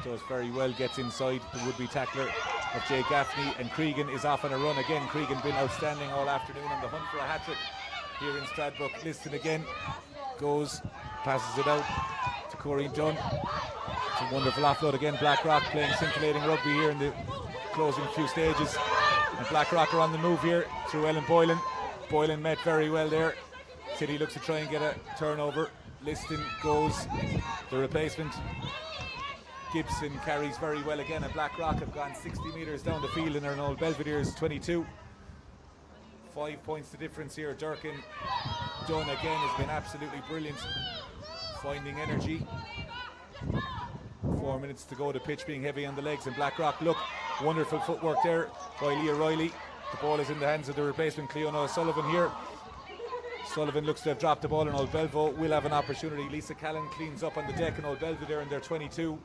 G: Does very well, gets inside the would-be tackler of Jay Gaffney, and Cregan is off on a run again. Cregan been outstanding all afternoon on the hunt for a hat-trick here in Stradbrook. Liston again goes, passes it out to Corinne Dunn. It's a wonderful offload again. Blackrock playing scintillating rugby here in the closing few stages, and Blackrock are on the move here through Ellen Boylan. Boylan met very well there. City looks to try and get a turnover. Liston goes the replacement. Gibson carries very well again, and Blackrock have gone 60 metres down the field and are in Old Belvedere's 22. 5 points the difference here. Durkin Dunn again has been absolutely brilliant, finding energy. 4 minutes to go, the pitch being heavy on the legs, and Blackrock, look, wonderful footwork there by Leah Riley. The ball is in the hands of the replacement, Cleona O'Sullivan here. Sullivan looks to have dropped the ball, and Old Belvo will have an opportunity. Lisa Callan cleans up on the deck, and Old Belvedere in their 22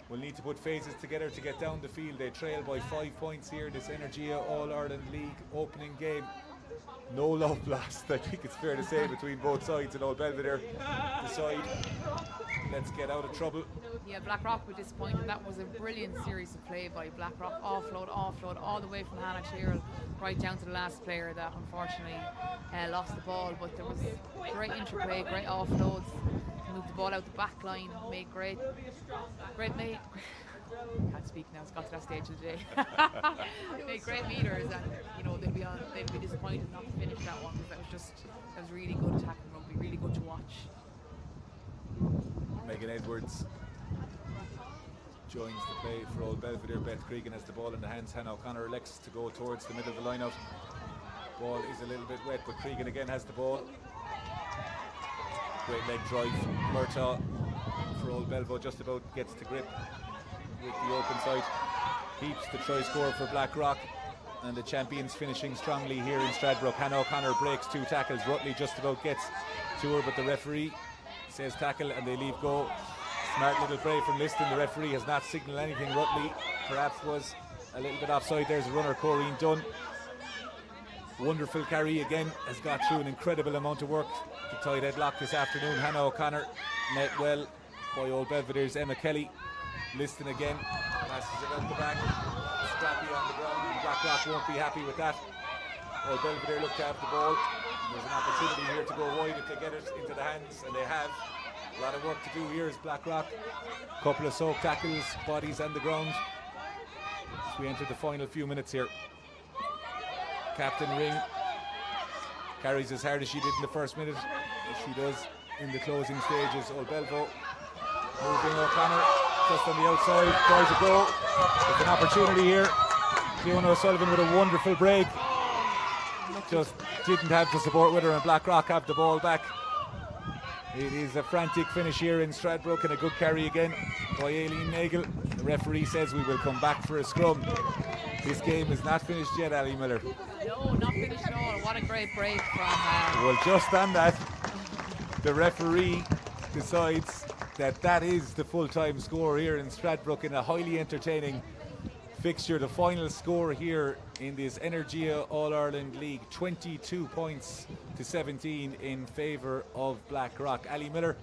G: will need to put phases together to get down the field. They trail by 5 points here, this Energia All-Ireland League opening game. No love lost, I think it's fair to say, between both sides, and Old Belvedere decide, let's get out of trouble.
H: Yeah, Blackrock were disappointed. That was a brilliant series of play by Blackrock. Offload, all the way from Hannah Tyrrell right down to the last player that unfortunately lost the ball. But there was great interplay, great offloads. Moved the ball out the back line, made can't speak now, it's got to that stage of the day. Made great meters, and they'll be disappointed not to finish that one, because that was really good attacking rugby, really good to watch.
G: Megan Edwards joins the play for Old Belvedere. Beth Cregan has the ball in the hands. Hannah O'Connor elects to go towards the middle of the line-out. Ball is a little bit wet, but Cregan again has the ball. Great leg drive. Murtaugh for Old Belvo just about gets to grip with the open side. Keeps the try score for Blackrock, and the champions finishing strongly here in Stradbrook. Hannah O'Connor breaks 2 tackles. Rutley just about gets to her, but the referee says tackle, and they leave go. Smart little play from Liston. The referee has not signalled anything. Rutley perhaps was a little bit offside. There's a runner, Corrine Dunn. Wonderful carry again, has got through an incredible amount of work. The tight headlock this afternoon. Hannah O'Connor met well by Old Belvedere's Emma Kelly. Liston again, passes it out the back. Scrappy on the ground, and Blackrock won't be happy with that. Old Belvedere look to have the ball. There's an opportunity here to go wide if they get it into the hands, and they have. A lot of work to do here is Blackrock. Couple of soak tackles, bodies on the ground. As we enter the final few minutes here. Captain Ring carries as hard as she did in the first minute, as she does in the closing stages. Old Belvo moving O'Connor just on the outside, tries a goal. There's an opportunity here. Fiona O'Sullivan with a wonderful break. Just didn't have the support with her, and Blackrock have the ball back. It is a frantic finish here in Stradbrook, and a good carry again by Aileen Nagel. The referee says we will come back for a scrum. This game is not finished yet, Ali Miller.
H: No, not finished at all. What a great break from...
G: Well, just on that, the referee decides that that is the full-time score here in Stradbrook in a highly entertaining fixture. The final score here in this Energia All-Ireland League, 22 points to 17 in favour of Blackrock. Ali Miller,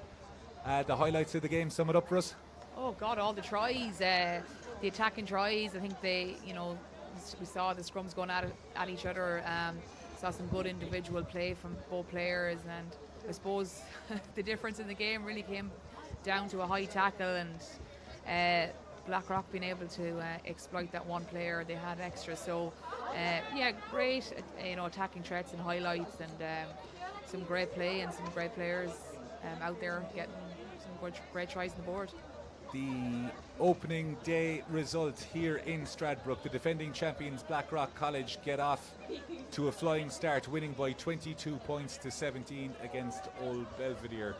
G: the highlights of the game, sum it up for us.
H: Oh God, all the tries, the attacking tries. I think we saw the scrums going at each other. Saw some good individual play from both players, and I suppose the difference in the game really came down to a high tackle, and Blackrock being able to exploit that one player they had extra. So yeah, great attacking threats and highlights, and some great play and some great players out there getting some great tries on the board.
G: The opening day result here in Stradbrook. The defending champions Blackrock College get off to a flying start, winning by 22 points to 17 against Old Belvedere.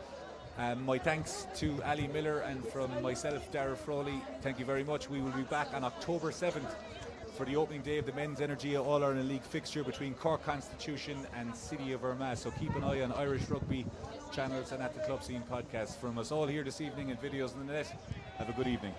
G: My thanks to Ali Miller, and from myself, Dara Frawley, thank you very much. We will be back on October 7th for the opening day of the Men's Energia All-Ireland League fixture between Cork Constitution and City of Armagh. So keep an eye on Irish Rugby channels and at the Clubscene Podcast. From us all here this evening and videos on the net, have a good evening.